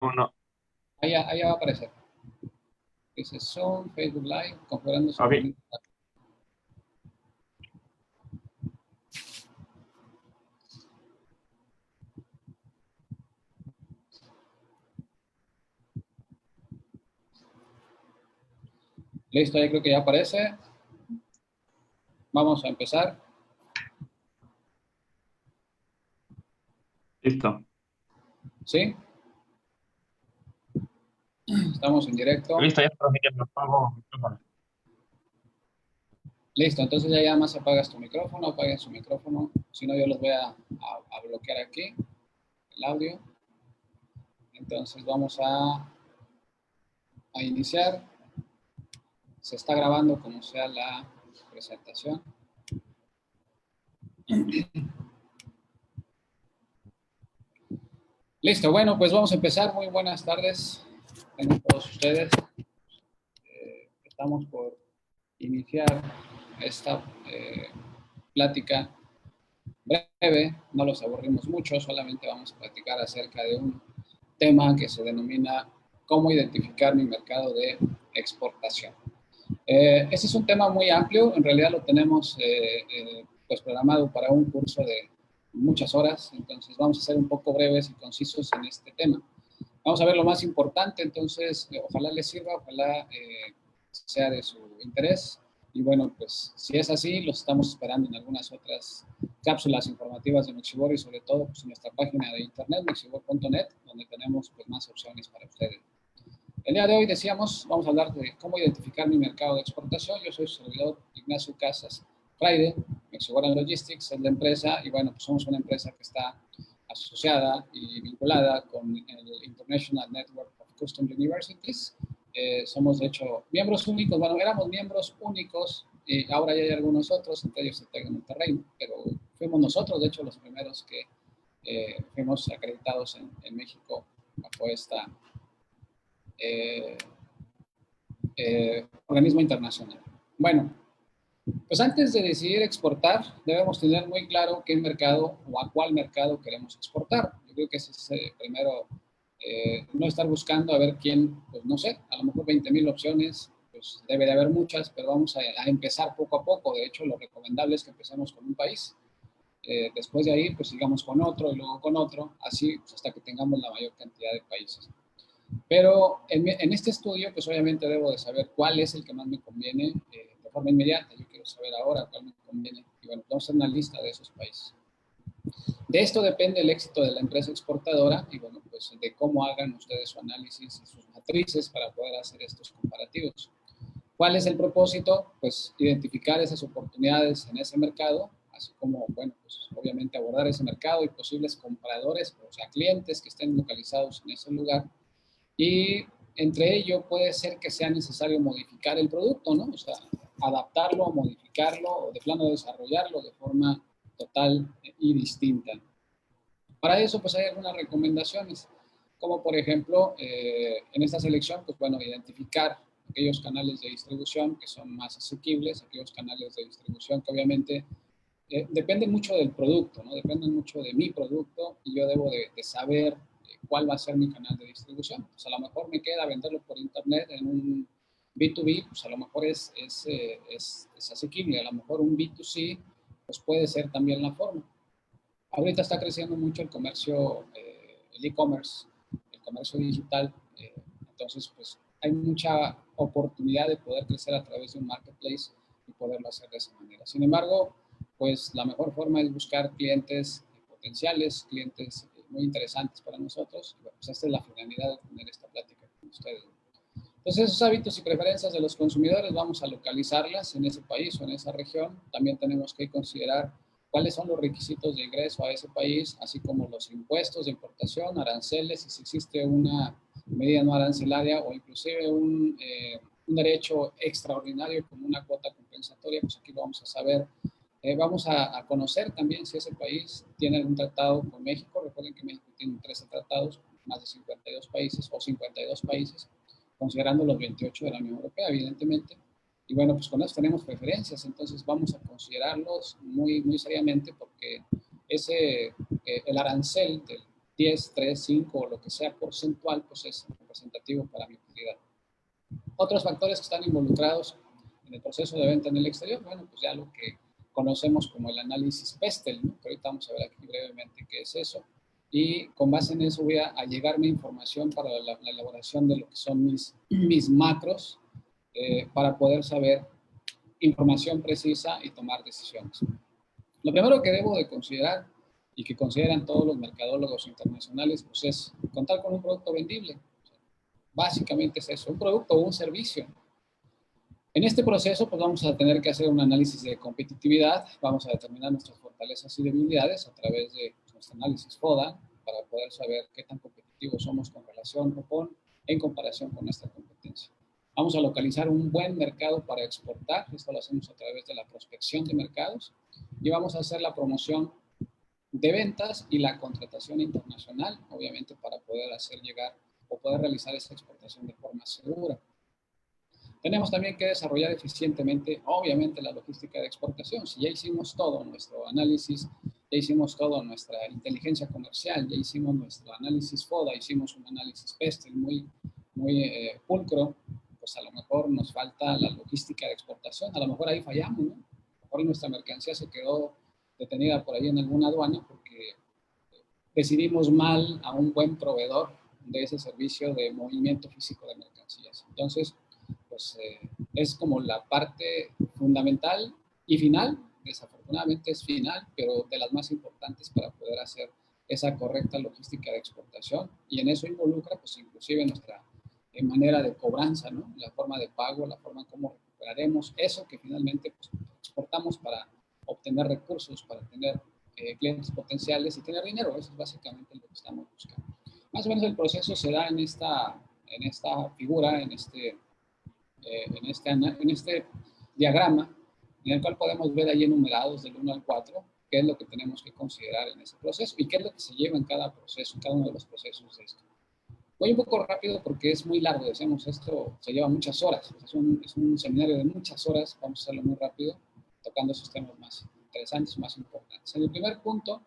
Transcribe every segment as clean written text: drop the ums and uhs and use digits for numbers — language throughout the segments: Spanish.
Uno. Ahí va a aparecer. Dice Zoom, Facebook Live, configurando Ok, sincronía. Listo, ya creo que ya aparece. Vamos a empezar. listo. ¿Sí? Estamos en directo. Listo, ya profe, me pongo micrófono. Listo, entonces ya más apagas tu micrófono, apaguen su micrófono. Si no, yo los voy a bloquear aquí, el audio. Entonces vamos a iniciar. Se está grabando como sea la presentación. Listo, bueno, pues vamos a empezar. Muy buenas tardes a todos ustedes. Estamos por iniciar esta plática breve, no los aburrimos mucho, solamente vamos a platicar acerca de un tema que se denomina cómo identificar mi mercado de exportación. Este es un tema muy amplio, en realidad lo tenemos pues programado para un curso de muchas horas, entonces vamos a ser un poco breves y concisos en este tema. Vamos a ver lo más importante, entonces ojalá les sirva, ojalá sea de su interés. Y bueno, pues si es así, los estamos esperando en algunas otras cápsulas informativas de Mexibor y sobre todo pues, en nuestra página de internet, mexibor.net, donde tenemos pues, más opciones para ustedes. El día de hoy decíamos, vamos a hablar de cómo identificar mi mercado de exportación. Yo soy su servidor Ignacio Casas Fraide, Mexibor Logistics es la empresa y bueno, pues somos una empresa que está asociada y vinculada con el International Network of Custom Universities. Somos de hecho miembros únicos, bueno, éramos miembros únicos y ahora ya hay algunos otros, entre ellos el TEC de Monterrey, pero fuimos nosotros de hecho los primeros que fuimos acreditados en México bajo esta eh, organismo internacional. Bueno, pues antes de decidir exportar, debemos tener muy claro qué mercado o a cuál mercado queremos exportar. Yo creo que ese es primero, no estar buscando a ver quién, pues no sé, a lo mejor 20,000 opciones, pues debe de haber muchas, pero vamos a empezar poco a poco. De hecho, lo recomendable es que empecemos con un país. Después de ahí, pues sigamos con otro y luego con otro, así pues, hasta que tengamos la mayor cantidad de países. Pero en este estudio, pues obviamente debo de saber cuál es el que más me conviene de forma inmediata. Yo quiero saber ahora cuál me conviene. Y bueno, vamos a hacer una lista de esos países. De esto depende el éxito de la empresa exportadora y bueno, pues de cómo hagan ustedes su análisis y sus matrices para poder hacer estos comparativos. ¿Cuál es el propósito? Pues identificar esas oportunidades en ese mercado, así como, bueno, pues obviamente abordar ese mercado y posibles compradores, o sea, clientes que estén localizados en ese lugar y entre ello puede ser que sea necesario modificar el producto, ¿no? O sea, adaptarlo, modificarlo o de plano desarrollarlo de forma total y distinta. Para eso, pues hay algunas recomendaciones, como por ejemplo, en esta selección, pues bueno, identificar aquellos canales de distribución que son más asequibles, aquellos canales de distribución que obviamente dependen mucho del producto, ¿no? Dependen mucho de mi producto y yo debo de saber cuál va a ser mi canal de distribución. Pues a lo mejor me queda venderlo por internet en un B2B, pues a lo mejor es asequible, a lo mejor un B2C, pues puede ser también la forma. Ahorita está creciendo mucho el comercio, el e-commerce, el comercio digital, entonces pues hay mucha oportunidad de poder crecer a través de un marketplace y poderlo hacer de esa manera. Sin embargo, pues la mejor forma es buscar clientes potenciales, clientes muy interesantes para nosotros. Y bueno, pues esta es la finalidad de tener esta plática con ustedes. Entonces, esos hábitos y preferencias de los consumidores vamos a localizarlas en ese país o en esa región. También tenemos que considerar cuáles son los requisitos de ingreso a ese país, así como los impuestos de importación, aranceles, y si existe una medida no arancelaria o inclusive un derecho extraordinario como una cuota compensatoria, pues aquí lo vamos a saber. Vamos a conocer también si ese país tiene algún tratado con México. Recuerden que México tiene 13 tratados, más de 52 países o 52 países, considerando los 28 de la Unión Europea, evidentemente. Y bueno, pues con eso tenemos preferencias, entonces vamos a considerarlos muy, muy seriamente porque el arancel 10, 3, 5 o lo que sea porcentual, pues es representativo para mi utilidad. Otros factores que están involucrados en el proceso de venta en el exterior, bueno, pues ya lo que conocemos como el análisis PESTEL, ¿no? Que ahorita vamos a ver aquí brevemente qué es eso. Y con base en eso voy a llegarme información para la elaboración de lo que son mis macros para poder saber información precisa y tomar decisiones. Lo primero que debo de considerar y que consideran todos los mercadólogos internacionales, pues es contar con un producto vendible. Básicamente es eso, un producto o un servicio. En este proceso, pues vamos a tener que hacer un análisis de competitividad, vamos a determinar nuestras fortalezas y debilidades a través de nuestro análisis FODA para poder saber qué tan competitivos somos con relación o en comparación con nuestra competencia. Vamos a localizar un buen mercado para exportar, esto lo hacemos a través de la prospección de mercados, y vamos a hacer la promoción de ventas y la contratación internacional, obviamente para poder hacer llegar o poder realizar esa exportación de forma segura. Tenemos también que desarrollar eficientemente, obviamente, la logística de exportación. Si ya hicimos todo nuestro análisis, ya hicimos toda nuestra inteligencia comercial, ya hicimos nuestro análisis FODA, hicimos un análisis PESTEL muy pulcro, pues a lo mejor nos falta la logística de exportación, a lo mejor ahí fallamos, ¿no? A lo mejor nuestra mercancía se quedó detenida por ahí en alguna aduana porque decidimos mal a un buen proveedor de ese servicio de movimiento físico de mercancías. Entonces, pues es como la parte fundamental y final, desafortunadamente es final, pero de las más importantes para poder hacer esa correcta logística de exportación, y en eso involucra pues inclusive nuestra manera de cobranza, ¿no? La forma de pago, la forma en cómo recuperaremos eso que finalmente pues, exportamos para obtener recursos, para tener clientes potenciales y tener dinero. Eso es básicamente lo que estamos buscando. Más o menos el proceso se da en esta figura, en este diagrama, en el cual podemos ver ahí enumerados del 1 al 4, qué es lo que tenemos que considerar en ese proceso y qué es lo que se lleva en cada proceso, en cada uno de los procesos de esto. Voy un poco rápido porque es muy largo, decíamos, esto se lleva muchas horas, es un seminario de muchas horas, vamos a hacerlo muy rápido, tocando esos temas más interesantes, más importantes. En el primer punto,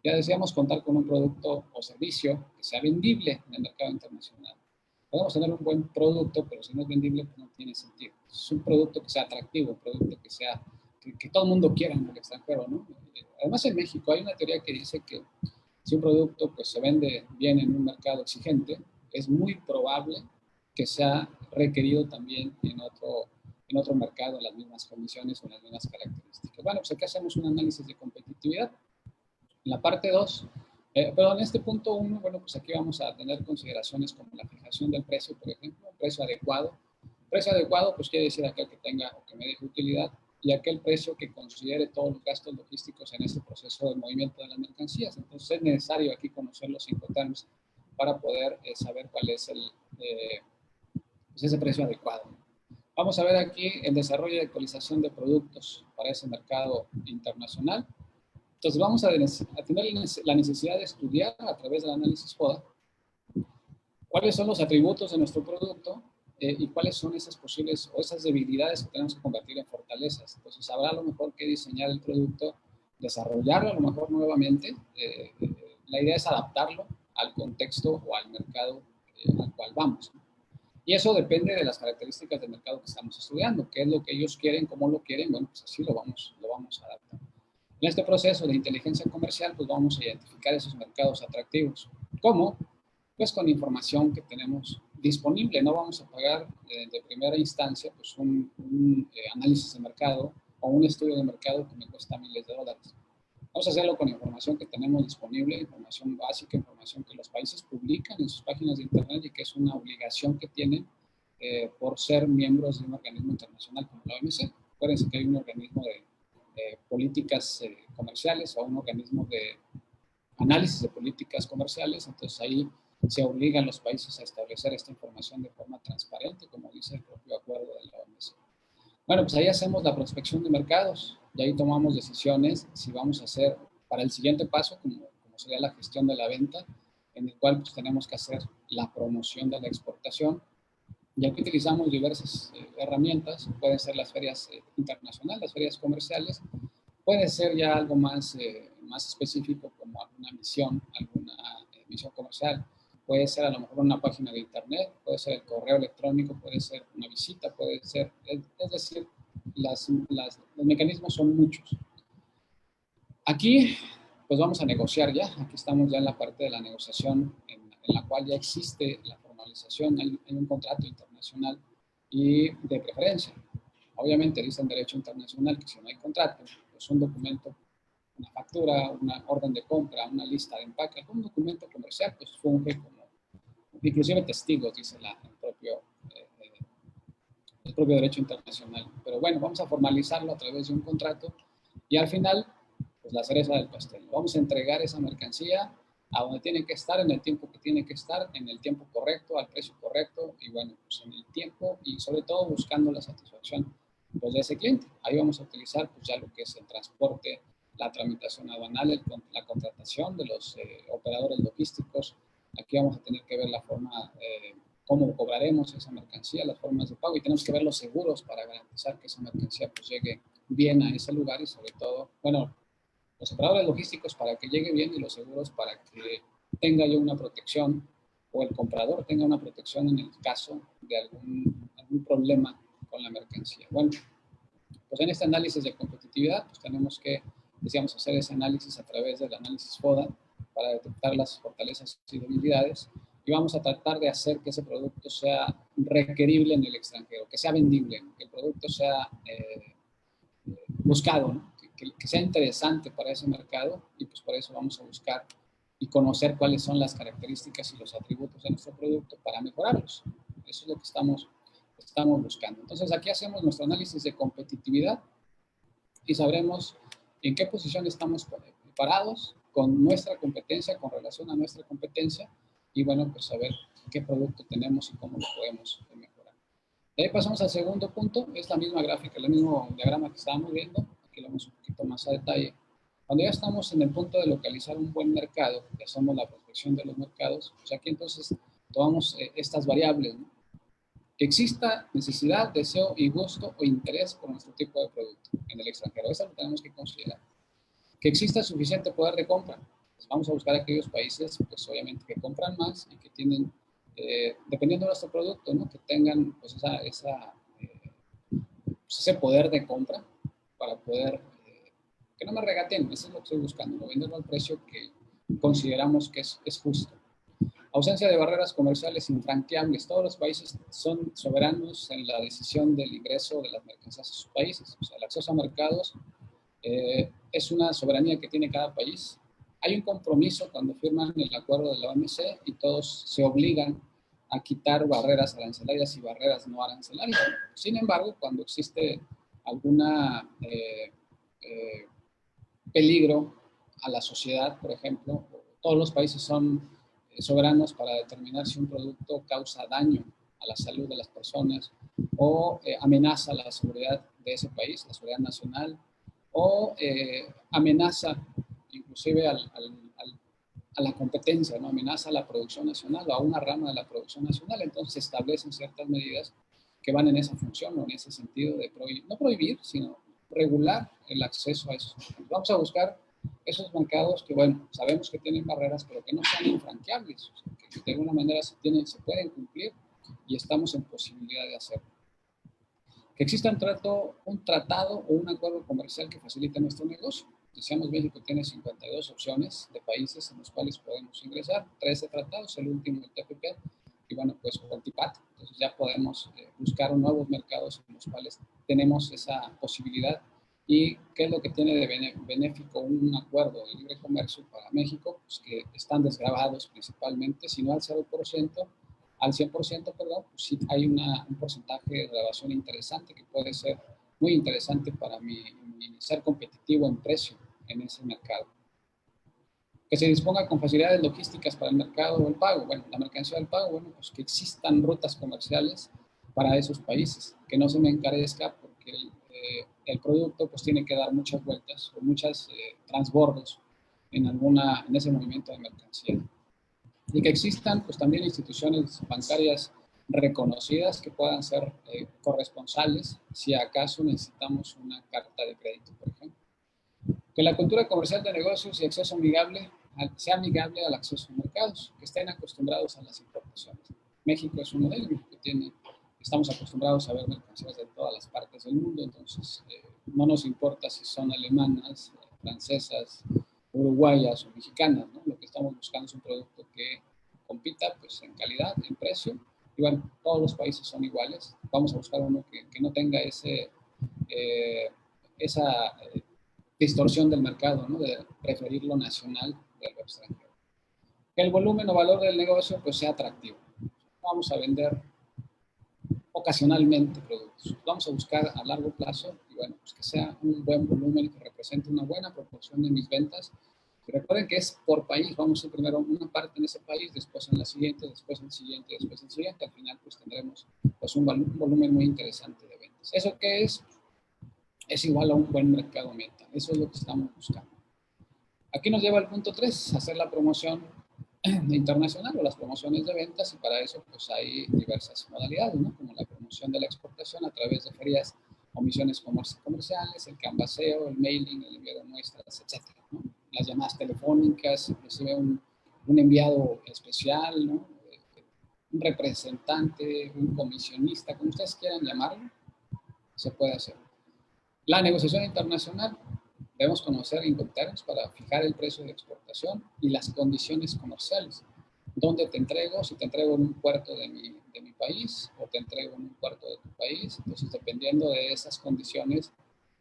ya decíamos contar con un producto o servicio que sea vendible en el mercado internacional. Podemos tener un buen producto, pero si no es vendible, pues no tiene sentido. Es un producto que sea atractivo, un producto que sea, que todo el mundo quiera en el extranjero, ¿no? Además, en México hay una teoría que dice que si un producto pues, se vende bien en un mercado exigente, es muy probable que sea requerido también en otro mercado en las mismas condiciones o en las mismas características. Bueno, pues aquí hacemos un análisis de competitividad. En la parte 2, pero en este punto 1, bueno, pues aquí vamos a tener consideraciones como la fijación del precio, por ejemplo, un precio adecuado. Precio adecuado, pues quiere decir aquel que tenga o que me deje utilidad y aquel precio que considere todos los gastos logísticos en ese proceso de movimiento de las mercancías. Entonces es necesario aquí conocer los Incoterms para poder saber cuál es pues ese precio adecuado. Vamos a ver aquí el desarrollo y actualización de productos para ese mercado internacional. Entonces vamos a tener la necesidad de estudiar a través del análisis FODA cuáles son los atributos de nuestro producto y cuáles son esas posibles o esas debilidades que tenemos que convertir en fortalezas. Entonces habrá a lo mejor que diseñar el producto, desarrollarlo a lo mejor nuevamente. La idea es adaptarlo al contexto o al mercado al cual vamos. Y eso depende de las características del mercado que estamos estudiando, qué es lo que ellos quieren, cómo lo quieren, bueno, pues así lo vamos a adaptar. En este proceso de inteligencia comercial, pues vamos a identificar esos mercados atractivos. ¿Cómo? Pues con información que tenemos disponible. No vamos a pagar de primera instancia pues un análisis de mercado o un estudio de mercado que me cuesta miles de dólares. Vamos a hacerlo con información que tenemos disponible, información básica, información que los países publican en sus páginas de internet y que es una obligación que tienen por ser miembros de un organismo internacional como la OMC. Acuérdense que hay un organismo de políticas comerciales o un organismo de análisis de políticas comerciales, entonces ahí se obligan los países a establecer esta información de forma transparente, como dice el propio acuerdo de la OMC. Bueno, pues ahí hacemos la prospección de mercados y ahí tomamos decisiones si vamos a hacer para el siguiente paso, como sería la gestión de la venta, en el cual pues tenemos que hacer la promoción de la exportación. Y aquí utilizamos diversas herramientas, pueden ser las ferias internacionales, las ferias comerciales, puede ser ya algo más específico como alguna misión, alguna misión comercial. Puede ser a lo mejor una página de internet, puede ser el correo electrónico, puede ser una visita, puede ser, es decir, los mecanismos son muchos. Aquí, pues vamos a negociar ya. Aquí estamos ya en la parte de la negociación en la cual ya existe la formalización en un contrato internacional y de preferencia. Obviamente dice en derecho internacional que si no hay contrato, pues un documento, una factura, una orden de compra, una lista de empaque, un documento comercial, pues funge como, inclusive testigos, dice el propio derecho internacional. Pero bueno, vamos a formalizarlo a través de un contrato y al final, pues la cereza del pastel. Vamos a entregar esa mercancía a donde tiene que estar, en el tiempo que tiene que estar, en el tiempo correcto, al precio correcto y bueno, pues en el tiempo y sobre todo buscando la satisfacción pues, de ese cliente. Ahí vamos a utilizar pues ya lo que es el transporte, la tramitación aduanal, la contratación de los operadores logísticos. Aquí vamos a tener que ver la forma, cómo cobraremos esa mercancía, las formas de pago y tenemos que ver los seguros para garantizar que esa mercancía pues llegue bien a ese lugar y sobre todo, bueno, los operadores logísticos para que llegue bien y los seguros para que tenga yo una protección o el comprador tenga una protección en el caso de algún problema con la mercancía. Bueno, pues en este análisis de competitividad, pues tenemos que, decíamos, hacer ese análisis a través del análisis FODA para detectar las fortalezas y debilidades y vamos a tratar de hacer que ese producto sea requerible en el extranjero, que sea vendible, que el producto sea buscado, ¿no? Que sea interesante para ese mercado y pues por eso vamos a buscar y conocer cuáles son las características y los atributos de nuestro producto para mejorarlos. Eso es lo que estamos buscando. Entonces aquí hacemos nuestro análisis de competitividad y sabremos en qué posición estamos parados con nuestra competencia, con relación a nuestra competencia y bueno, pues saber qué producto tenemos y cómo lo podemos mejorar. De ahí pasamos al segundo punto, es la misma gráfica, el mismo diagrama que estábamos viendo, aquí lo vemos un poquito más a detalle. Cuando ya estamos en el punto de localizar un buen mercado, que hacemos la prospección de los mercados, pues aquí entonces tomamos estas variables, ¿no? Que exista necesidad, deseo y gusto o interés por nuestro tipo de producto en el extranjero. Eso lo tenemos que considerar. Que exista suficiente poder de compra. Pues vamos a buscar aquellos países, pues obviamente que compran más y que tienen, dependiendo de nuestro producto, ¿no? Que tengan pues ese poder de compra para poder, que no me regateen, eso es lo que estoy buscando, ¿no? Venderlo al precio que consideramos que es justo. Ausencia de barreras comerciales infranqueables. Todos los países son soberanos en la decisión del ingreso de las mercancías a sus países. O sea, el acceso a mercados es una soberanía que tiene cada país. Hay un compromiso cuando firman el acuerdo de la OMC y todos se obligan a quitar barreras arancelarias y barreras no arancelarias. Sin embargo, cuando existe alguna peligro a la sociedad, por ejemplo, todos los países son soberanos para determinar si un producto causa daño a la salud de las personas o amenaza la seguridad de ese país, la seguridad nacional, o amenaza inclusive a la competencia, ¿no? Amenaza a la producción nacional o a una rama de la producción nacional. Entonces se establecen ciertas medidas que van en esa función o en ese sentido de no prohibir, sino regular el acceso a esos mercados. Vamos a buscar esos mercados que, bueno, sabemos que tienen barreras, pero que no sean infranqueables, o sea, que de alguna manera se pueden cumplir y estamos en posibilidad de hacerlo. Que exista un tratado o un acuerdo comercial que facilite nuestro negocio. Decíamos, México tiene 52 opciones de países en los cuales podemos ingresar, 13 tratados, el último el TPP, y bueno, pues el TIPAT. Entonces ya podemos buscar nuevos mercados en los cuales tenemos esa posibilidad. ¿Y qué es lo que tiene de benéfico un acuerdo de libre comercio para México? Pues que están desgravados principalmente, si no al 0%, al 100%, perdón, pues sí hay un porcentaje de grabación interesante que puede ser muy interesante para mi ser competitivo en precio en ese mercado. Que se disponga con facilidades logísticas para el mercado o el pago. Bueno, la mercancía del pago, bueno, pues que existan rutas comerciales para esos países, que no se me encarezca porque el producto pues tiene que dar muchas vueltas o muchos transbordos en ese movimiento de mercancía. Y que existan pues también instituciones bancarias reconocidas que puedan ser corresponsales si acaso necesitamos una carta de crédito, por ejemplo. Que la cultura comercial de negocios y acceso amigable sea amigable al acceso a mercados, que estén acostumbrados a las importaciones. México es uno de ellos, México estamos acostumbrados a ver mercancías de todas las partes del mundo, entonces no nos importa si son alemanas, francesas, uruguayas o mexicanas, ¿no? Lo que estamos buscando es un producto que compita pues, en calidad, en precio, y bueno, todos los países son iguales, vamos a buscar uno que no tenga esa distorsión del mercado, ¿no? De preferir lo nacional de lo extranjero. Que el volumen o valor del negocio pues, sea atractivo. Vamos a vender ocasionalmente productos. Vamos a buscar a largo plazo y bueno, pues que sea un buen volumen que represente una buena proporción de mis ventas. Y recuerden que es por país, vamos a ir primero una parte en ese país, después en la siguiente, después en el siguiente, después en el siguiente. Al final pues tendremos pues, un volumen muy interesante de ventas. ¿Eso qué es? Es igual a un buen mercado meta. Eso es lo que estamos buscando. Aquí nos lleva al punto 3, hacer la promoción internacional o las promociones de ventas, y para eso pues hay diversas modalidades, ¿no? Como la promoción de la exportación a través de ferias o misiones comerciales, el canvaseo, el mailing, el envío de muestras, etcétera, ¿no? Las llamadas telefónicas, inclusive un enviado especial, ¿no? Un representante, un comisionista, como ustedes quieran llamarlo, se puede hacer. La negociación internacional, debemos conocer Incoterms para fijar el precio de exportación y las condiciones comerciales. ¿Dónde te entrego? Si te entrego en un puerto de mi país o te entrego en un puerto de tu país. Entonces, dependiendo de esas condiciones,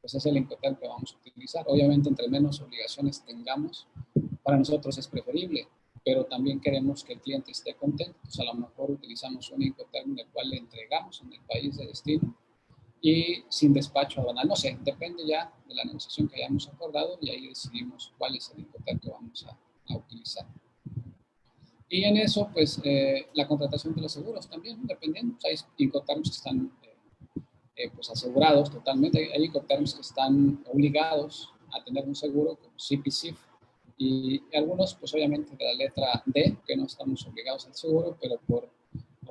pues es el Incoterm que vamos a utilizar. Obviamente, entre menos obligaciones tengamos, para nosotros es preferible, pero también queremos que el cliente esté contento. Entonces, a lo mejor utilizamos un Incoterm en el cual le entregamos en el país de destino y sin despacho aduanal. No sé, depende ya de la negociación que hayamos acordado y ahí decidimos cuál es el Incoterm que vamos a utilizar. Y en eso, pues, la contratación de los seguros también, ¿no? Dependiendo, pues, hay Incoterms que están pues, asegurados totalmente, hay Incoterms que están obligados a tener un seguro como CPCIF, y algunos, pues obviamente de la letra D, que no estamos obligados al seguro, pero por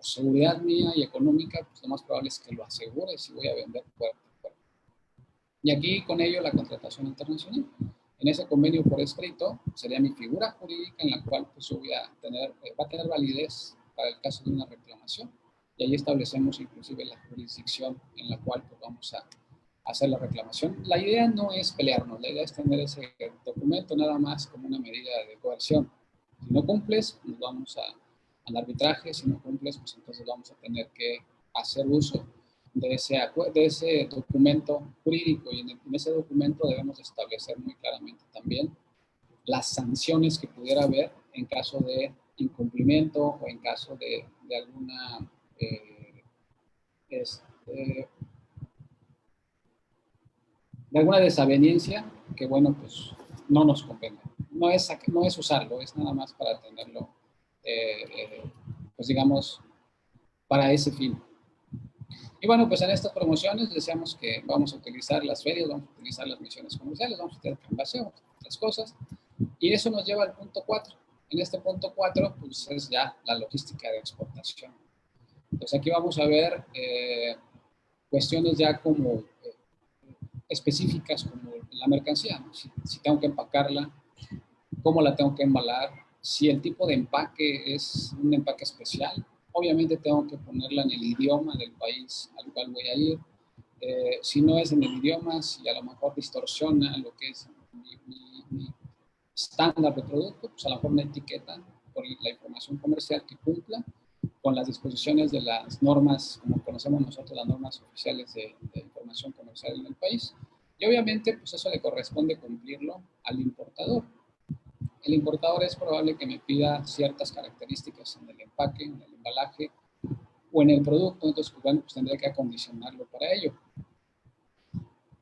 seguridad mía y económica, pues lo más probable es que lo asegure si voy a vender puerta a puerta. Y aquí con ello la contratación internacional. En ese convenio por escrito sería mi figura jurídica en la cual pues, va a tener validez para el caso de una reclamación. Y ahí establecemos inclusive la jurisdicción en la cual pues, vamos a hacer la reclamación. La idea no es pelearnos, la idea es tener ese documento nada más como una medida de coerción. Si no cumples, nos vamos al arbitraje. Si no cumples, pues entonces vamos a tener que hacer uso de ese documento jurídico, y en ese documento debemos establecer muy claramente también las sanciones que pudiera haber en caso de incumplimiento o en caso de alguna de alguna desaveniencia que, bueno, pues no nos convenga. No es usarlo, es nada más para tenerlo, pues digamos, para ese fin. Y bueno, pues en estas promociones decíamos que vamos a utilizar las ferias, vamos a utilizar las misiones comerciales, vamos a utilizar el canvaseo, otras cosas. Y eso nos lleva al punto 4. En este punto 4, pues es ya la logística de exportación. Entonces aquí vamos a ver cuestiones ya como específicas, como la mercancía, ¿no? Si tengo que empacarla, cómo la tengo que embalar, si el tipo de empaque es un empaque especial, obviamente tengo que ponerla en el idioma del país al cual voy a ir. Si no es en el idioma, si a lo mejor distorsiona lo que es mi estándar de producto, pues a lo mejor una etiqueta por la información comercial que cumpla con las disposiciones de las normas, como conocemos nosotros, las normas oficiales de información comercial en el país. Y obviamente, pues eso le corresponde cumplirlo al importador. El importador es probable que me pida ciertas características en el empaque, en el embalaje o en el producto, entonces pues, bueno, pues tendré que acondicionarlo para ello.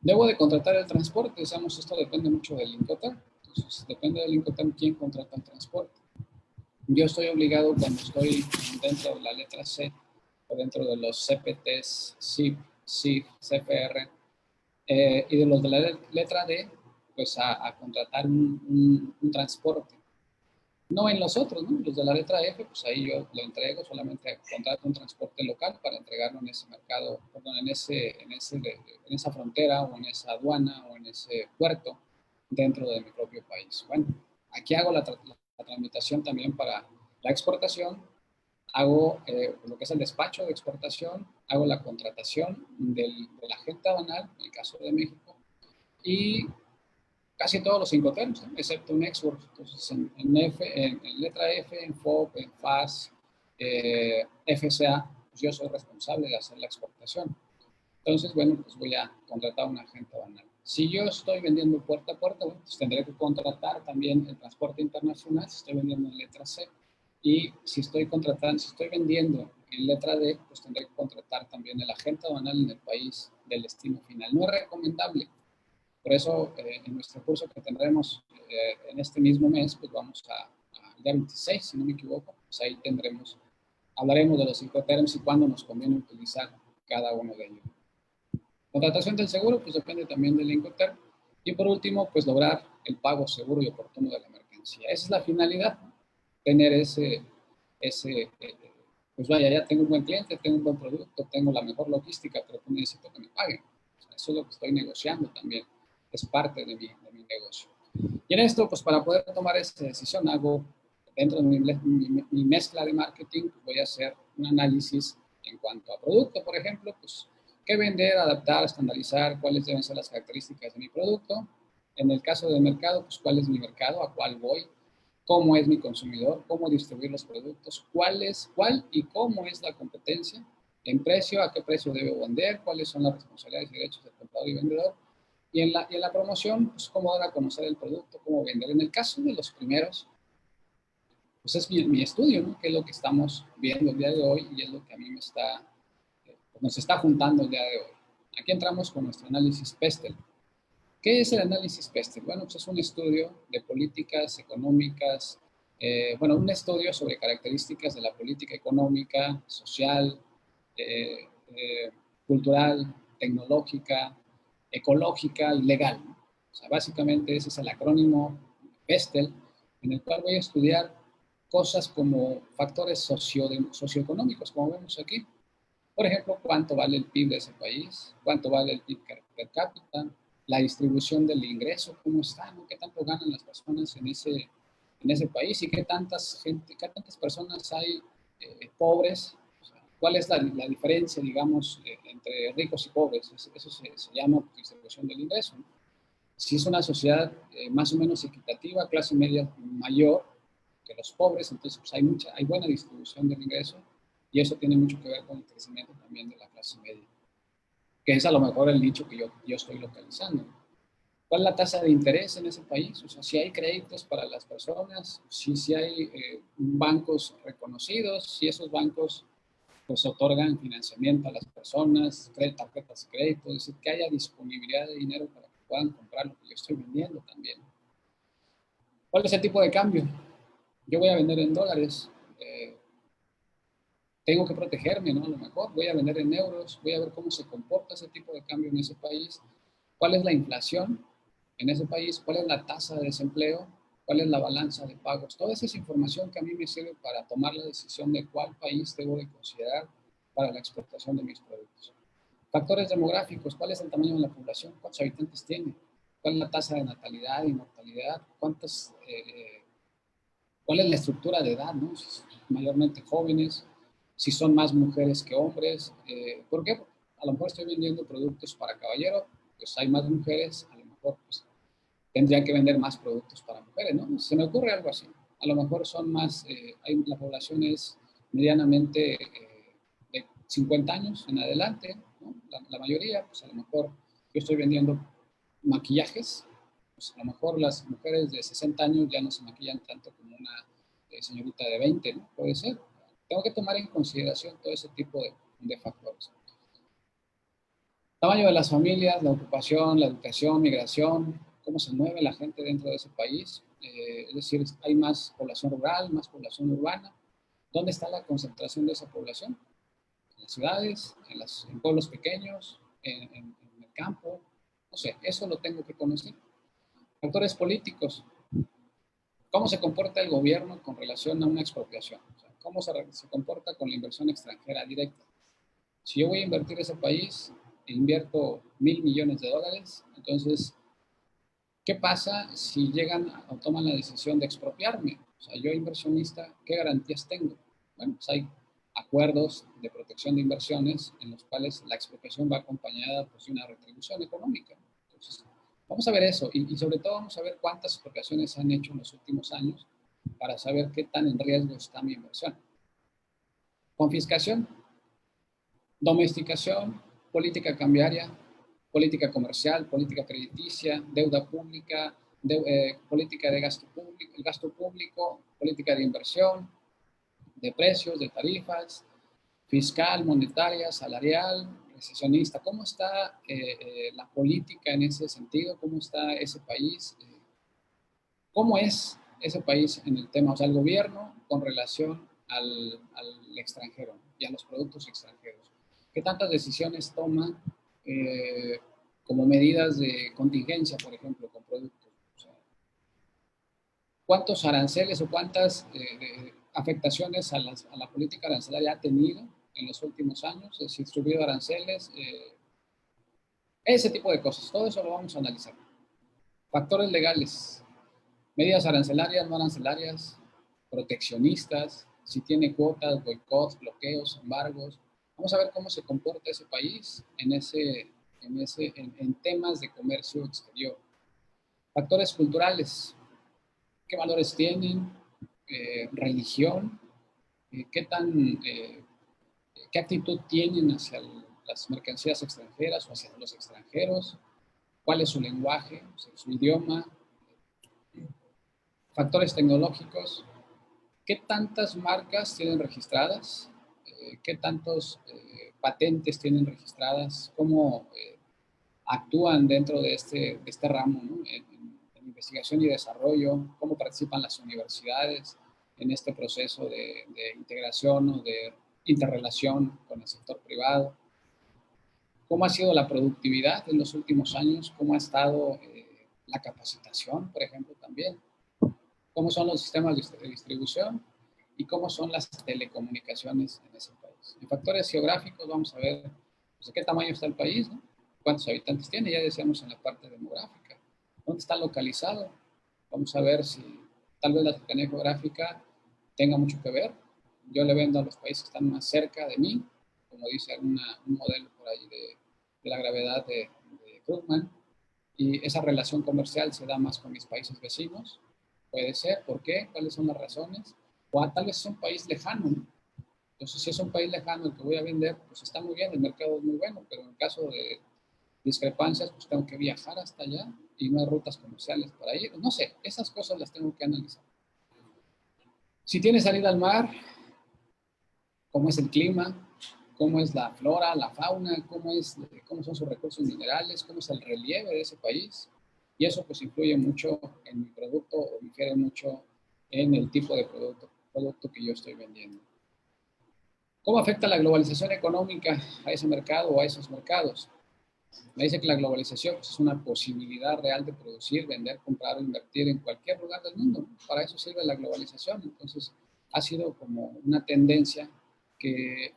Debo de contratar el transporte, decíamos, esto depende mucho del Incoterm. Entonces, depende del Incoterm quién contrata el transporte. Yo estoy obligado cuando estoy dentro de la letra C o dentro de los CPTs, CIP, CIF, CFR y de los de la letra D, pues a contratar un transporte. No en los otros, ¿no? Los de la letra F, pues ahí yo lo entrego, solamente contrato un transporte local para entregarlo en ese mercado, perdón, en esa frontera o en esa aduana o en ese puerto dentro de mi propio país. Bueno, aquí hago la tramitación también para la exportación, hago lo que es el despacho de exportación, hago la contratación del agente aduanal, en el caso de México, y casi todos los Incoterms, ¿no? Excepto un export. Entonces, en letra F, en FOB, en FAS, FCA, pues yo soy responsable de hacer la exportación. Entonces, bueno, pues voy a contratar a un agente aduanal. Si yo estoy vendiendo puerta a puerta, bueno, pues tendré que contratar también el transporte internacional, si estoy vendiendo en letra C. Y si estoy vendiendo en letra D, pues tendré que contratar también el agente aduanal en el país del destino final. No es recomendable. Por eso, en nuestro curso que tendremos en este mismo mes, pues vamos al día 26, si no me equivoco, pues ahí hablaremos de los Incoterms y cuándo nos conviene utilizar cada uno de ellos. Contratación del seguro, pues depende también del Incoterm. Y por último, pues lograr el pago seguro y oportuno de la mercancía. Esa es la finalidad, tener pues vaya, ya tengo un buen cliente, tengo un buen producto, tengo la mejor logística, pero pues necesito que me paguen. O sea, eso es lo que estoy negociando también, es parte de mi negocio. Y en esto, pues para poder tomar esa decisión, hago dentro de mi mezcla de marketing, pues voy a hacer un análisis en cuanto a producto, por ejemplo, pues qué vender, adaptar, estandarizar, cuáles deben ser las características de mi producto. En el caso del mercado, pues cuál es mi mercado, a cuál voy, cómo es mi consumidor, cómo distribuir los productos, cuál y cómo es la competencia, en precio, a qué precio debo vender, cuáles son las responsabilidades y derechos del comprador y vendedor. Y en la promoción, pues cómo dar a conocer el producto, cómo vender. En el caso de los primeros, pues es mi estudio, ¿no? Que es lo que estamos viendo el día de hoy y es lo que a mí nos está juntando el día de hoy. Aquí entramos con nuestro análisis PESTEL. ¿Qué es el análisis PESTEL? Bueno, pues es un estudio de políticas económicas, bueno, un estudio sobre características de la política económica, social, eh, eh, cultural, tecnológica, ecológica y legal, ¿no? O sea, básicamente ese es el acrónimo PESTEL, en el cual voy a estudiar cosas como factores socioeconómicos, como vemos aquí. Por ejemplo, cuánto vale el PIB de ese país, cuánto vale el PIB per cápita, la distribución del ingreso, cómo está, ¿no? Qué tanto ganan las personas en ese país y qué tantas personas hay pobres, o sea, cuál es la diferencia, digamos, entre ricos y pobres. Eso se llama distribución del ingreso, ¿no? Si es una sociedad más o menos equitativa, clase media mayor que los pobres, entonces pues, hay buena distribución del ingreso y eso tiene mucho que ver con el crecimiento también de la clase media, que es a lo mejor el nicho que yo estoy localizando. ¿Cuál es la tasa de interés en ese país? O sea, si hay créditos para las personas, si hay bancos reconocidos, si esos bancos pues otorgan financiamiento a las personas, tarjetas de crédito, es decir, que haya disponibilidad de dinero para que puedan comprar lo que yo estoy vendiendo también. ¿Cuál es el tipo de cambio? Yo voy a vender en dólares, tengo que protegerme, ¿no? A lo mejor voy a vender en euros, voy a ver cómo se comporta ese tipo de cambio en ese país, cuál es la inflación en ese país, cuál es la tasa de desempleo, cuál es la balanza de pagos. Toda esa es información que a mí me sirve para tomar la decisión de cuál país debo de considerar para la exportación de mis productos. Factores demográficos, ¿cuál es el tamaño de la población? ¿Cuántos habitantes tiene? ¿Cuál es la tasa de natalidad y mortalidad? ¿Cuál es la estructura de edad? ¿No? Si mayormente jóvenes, si son más mujeres que hombres. ¿Por qué? A lo mejor estoy vendiendo productos para caballero, pues hay más mujeres, a lo mejor pues, tendría que vender más productos para mujeres, ¿no? Se me ocurre algo así. A lo mejor son más, la población es medianamente de 50 años en adelante, ¿no? La mayoría, pues a lo mejor yo estoy vendiendo maquillajes, pues a lo mejor las mujeres de 60 años ya no se maquillan tanto como una señorita de 20, ¿no? Puede ser. Tengo que tomar en consideración todo ese tipo de factores. Tamaño de las familias, la ocupación, la educación, migración, cómo se mueve la gente dentro de ese país. Es decir, hay más población rural, más población urbana. ¿Dónde está la concentración de esa población? En las ciudades, en pueblos pequeños, en el campo. No sé, eso lo tengo que conocer. Factores políticos. ¿Cómo se comporta el gobierno con relación a una expropiación? O sea, ¿cómo se comporta con la inversión extranjera directa? Si yo voy a invertir ese país e invierto $1,000 millones, entonces, ¿Qué pasa si llegan o toman la decisión de expropiarme? O sea, yo inversionista, ¿qué garantías tengo? Bueno, pues hay acuerdos de protección de inversiones en los cuales la expropiación va acompañada pues, de una retribución económica. Entonces, vamos a ver eso y sobre todo vamos a ver cuántas expropiaciones se han hecho en los últimos años para saber qué tan en riesgo está mi inversión. Confiscación, domesticación, política cambiaria, política comercial, política crediticia, deuda pública, política de gasto público, el gasto público, política de inversión, de precios, de tarifas, fiscal, monetaria, salarial, recesionista. ¿Cómo está la política en ese sentido? ¿Cómo está ese país? ¿Cómo es ese país en el tema, o sea, el gobierno con relación al extranjero y a los productos extranjeros? ¿Qué tantas decisiones toma como medidas de contingencia, por ejemplo, con productos? O sea, ¿cuántos aranceles o cuántas afectaciones a la política arancelaria ha tenido en los últimos años? Es decir, subido aranceles, ese tipo de cosas. Todo eso lo vamos a analizar. Factores legales, medidas arancelarias, no arancelarias, proteccionistas, si tiene cuotas, boicots, bloqueos, embargos. Vamos a ver cómo se comporta ese país en temas de comercio exterior. Factores culturales, qué valores tienen, religión, qué qué actitud tienen hacia las mercancías extranjeras o hacia los extranjeros, cuál es su lenguaje, o sea, su idioma, factores tecnológicos, qué tantas marcas tienen registradas, qué tantos patentes tienen registradas, cómo actúan dentro de este ramo, ¿no? En investigación y desarrollo, cómo participan las universidades en este proceso de integración o de interrelación con el sector privado, cómo ha sido la productividad en los últimos años, cómo ha estado la capacitación, por ejemplo, también, cómo son los sistemas de distribución y cómo son las telecomunicaciones en ese país. En factores geográficos vamos a ver pues, de qué tamaño está el país, ¿no? Cuántos habitantes tiene, ya decíamos en la parte demográfica, dónde está localizado. Vamos a ver si tal vez la cercanía geográfica tenga mucho que ver. Yo le vendo a los países que están más cerca de mí, como dice un modelo por ahí de la gravedad de Krugman, y esa relación comercial se da más con mis países vecinos. Puede ser, ¿por qué? ¿Cuáles son las razones? O tal vez es un país lejano, ¿no? Entonces, si es un país lejano el que voy a vender, pues está muy bien, el mercado es muy bueno, pero en caso de discrepancias, pues tengo que viajar hasta allá y no hay rutas comerciales para ir. No sé, esas cosas las tengo que analizar. Si tiene salida al mar, ¿cómo es el clima? ¿Cómo es la flora, la fauna? ¿Cómo son sus recursos minerales? ¿Cómo es el relieve de ese país? Y eso pues influye mucho en mi producto o difiere mucho en el tipo de producto que yo estoy vendiendo. ¿Cómo afecta la globalización económica a ese mercado o a esos mercados? Me dice que la globalización pues, es una posibilidad real de producir, vender, comprar o invertir en cualquier lugar del mundo. Para eso sirve la globalización. Entonces, ha sido como una tendencia que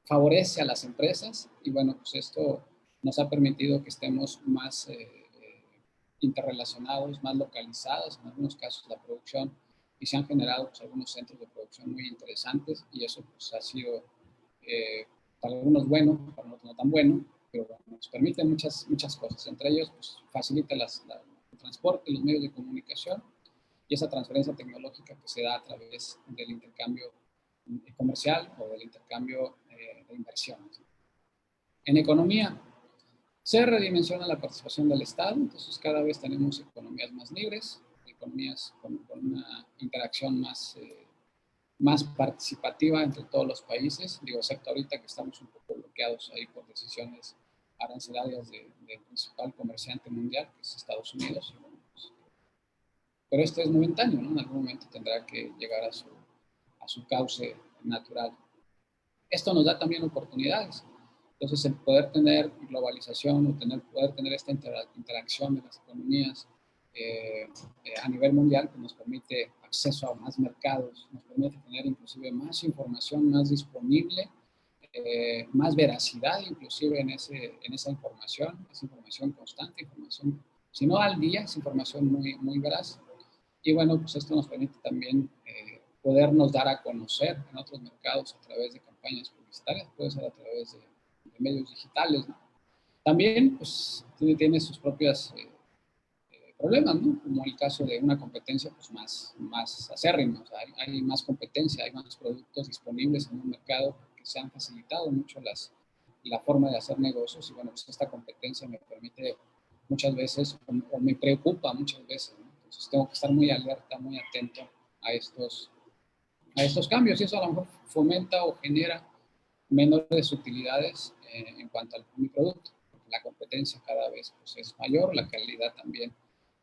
favorece a las empresas y bueno, pues esto nos ha permitido que estemos más interrelacionados, más localizados, en algunos casos la producción, y se han generado pues, algunos centros de producción muy interesantes y eso pues ha sido para algunos bueno, para otros no tan bueno, pero bueno, nos permite muchas cosas, entre ellos pues, facilita el transporte, los medios de comunicación y esa transferencia tecnológica que se da a través del intercambio comercial o del intercambio de inversiones. En economía, se redimensiona la participación del Estado, entonces cada vez tenemos economías más libres, economías con una interacción más participativa entre todos los países, digo, excepto ahorita que estamos un poco bloqueados ahí por decisiones arancelarias del principal comerciante mundial, que es Estados Unidos. Bueno, pues, pero esto es momentáneo, ¿no? En algún momento tendrá que llegar a su cauce natural. Esto nos da también oportunidades. Entonces, el poder tener globalización o poder tener esta interacción de las economías a nivel mundial, pues nos permite acceso a más mercados, nos permite tener inclusive más información más disponible, más veracidad inclusive en esa información constante, información si no al día, es información muy, muy veraz. Y bueno, pues esto nos permite también podernos dar a conocer en otros mercados a través de campañas publicitarias, puede ser a través de medios digitales, ¿no? También, pues, tiene sus propias problemas, ¿no? Como el caso de una competencia pues, más acérrima. O sea, hay más competencia, hay más productos disponibles en un mercado que se han facilitado mucho la forma de hacer negocios y bueno, pues esta competencia me permite muchas veces o me preocupa muchas veces, ¿no? Entonces tengo que estar muy alerta, muy atento a estos cambios y eso a lo mejor fomenta o genera menores utilidades en cuanto a mi producto. La competencia cada vez pues, es mayor, la calidad también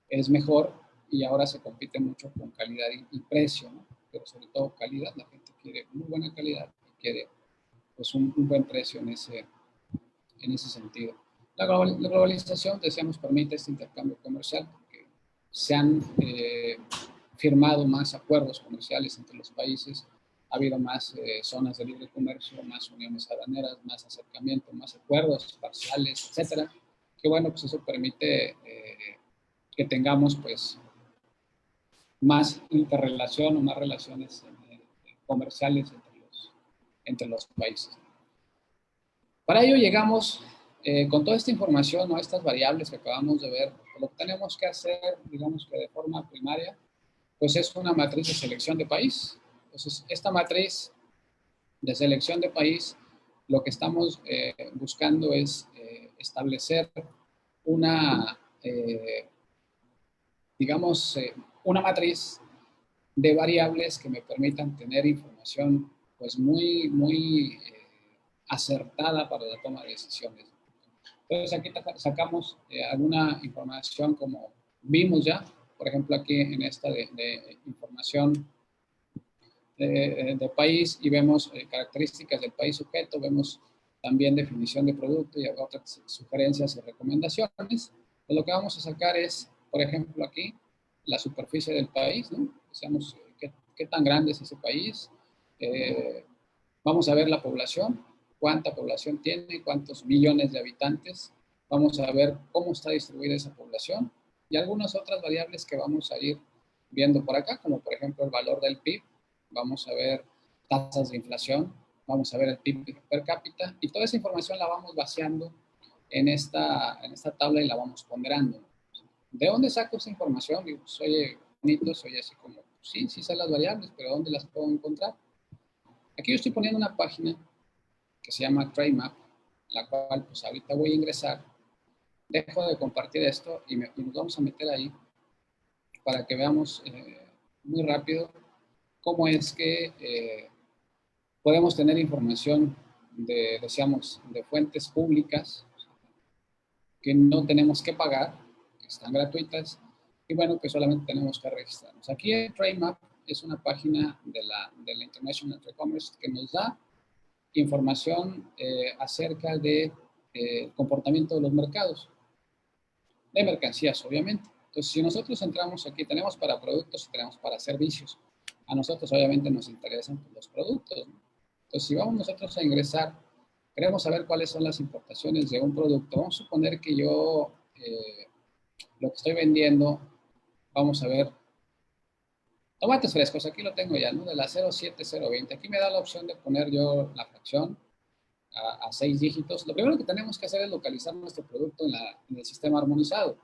es mejor y ahora se compite mucho con calidad y precio, ¿no? Pero sobre todo calidad, la gente quiere muy buena calidad y quiere pues un buen precio en ese sentido. La globalización, decíamos, permite este intercambio comercial porque se han firmado más acuerdos comerciales entre los países, ha habido más zonas de libre comercio, más uniones aduaneras, más acercamiento, más acuerdos parciales, etcétera, que bueno, pues eso permite que tengamos pues más interrelación o más relaciones comerciales entre los países. Para ello llegamos con toda esta información o estas variables que acabamos de ver, lo que tenemos que hacer, digamos que de forma primaria, pues es una matriz de selección de país. Entonces, esta matriz de selección de país, lo que estamos buscando es establecer una, digamos, una matriz de variables que me permitan tener información pues muy acertada para la toma de decisiones. Entonces aquí sacamos alguna información como vimos ya, por ejemplo aquí en esta de información de país y vemos características del país sujeto, vemos también definición de producto y otras sugerencias y recomendaciones. Pues lo que vamos a sacar es, por ejemplo, aquí la superficie del país, ¿no? Decíamos qué tan grande es ese país. Vamos a ver la población, cuánta población tiene, cuántos millones de habitantes. Vamos a ver cómo está distribuida esa población y algunas otras variables que vamos a ir viendo por acá, como por ejemplo el valor del PIB. Vamos a ver tasas de inflación, vamos a ver el PIB per cápita y toda esa información la vamos vaciando en esta tabla y la vamos ponderando. ¿De dónde saco esa información? Digo, soy bonito, soy así como, sí sé las variables, pero ¿dónde las puedo encontrar? Aquí yo estoy poniendo una página que se llama TradeMap, la cual pues ahorita voy a ingresar, dejo de compartir esto y nos vamos a meter ahí para que veamos muy rápido cómo es que podemos tener información decíamos, de fuentes públicas que no tenemos que pagar, que están gratuitas, y bueno, que solamente tenemos que registrarnos. Aquí en TradeMap es una página de la International Trade Commerce que nos da información acerca de comportamiento de los mercados, de mercancías, obviamente. Entonces, si nosotros entramos aquí, tenemos para productos y tenemos para servicios. A nosotros, obviamente, nos interesan los productos, ¿no? Entonces, si vamos nosotros a ingresar, queremos saber cuáles son las importaciones de un producto. Vamos a suponer que yo lo que estoy vendiendo, vamos a ver, tomates frescos, aquí lo tengo ya, ¿no? De la 07020. Aquí me da la opción de poner yo la fracción a 6 dígitos. Lo primero que tenemos que hacer es localizar nuestro producto en el sistema armonizado.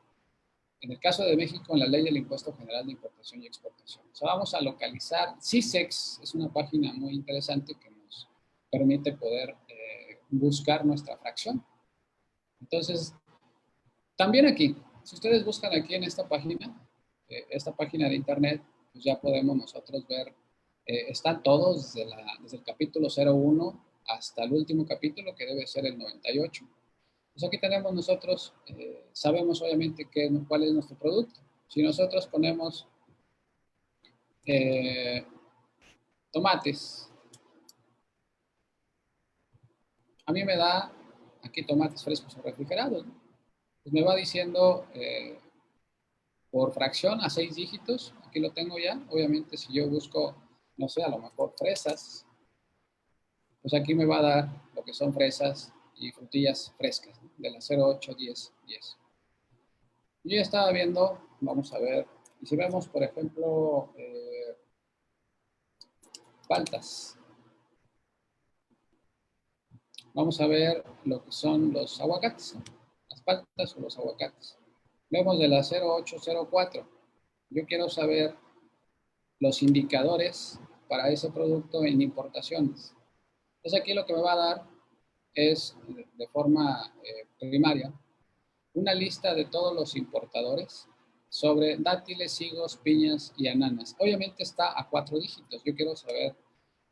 En el caso de México, en la ley del Impuesto General de Importación y Exportación. O sea, vamos a localizar, CISEX es una página muy interesante que nos permite poder buscar nuestra fracción. Entonces, también aquí, si ustedes buscan aquí en esta página de internet, pues ya podemos nosotros ver, están todos desde el capítulo 01 hasta el último capítulo, que debe ser el 98. Pues aquí tenemos nosotros, sabemos obviamente cuál es nuestro producto. Si nosotros ponemos tomates, a mí me da aquí tomates frescos o refrigerados, ¿no? Pues me va diciendo por fracción a 6 dígitos, aquí lo tengo ya. Obviamente si yo busco, no sé, a lo mejor fresas, pues aquí me va a dar lo que son fresas y frutillas frescas, ¿no? De la 08, 10, 10. Yo ya estaba viendo, vamos a ver, y si vemos, por ejemplo, paltas, vamos a ver lo que son los aguacates, ¿no? Las paltas o los aguacates. Vemos de la 0804. Yo quiero saber los indicadores para ese producto en importaciones. Entonces aquí lo que me va a dar es, de forma primaria, una lista de todos los importadores sobre dátiles, higos, piñas y ananas. Obviamente está a 4 dígitos. Yo quiero saber,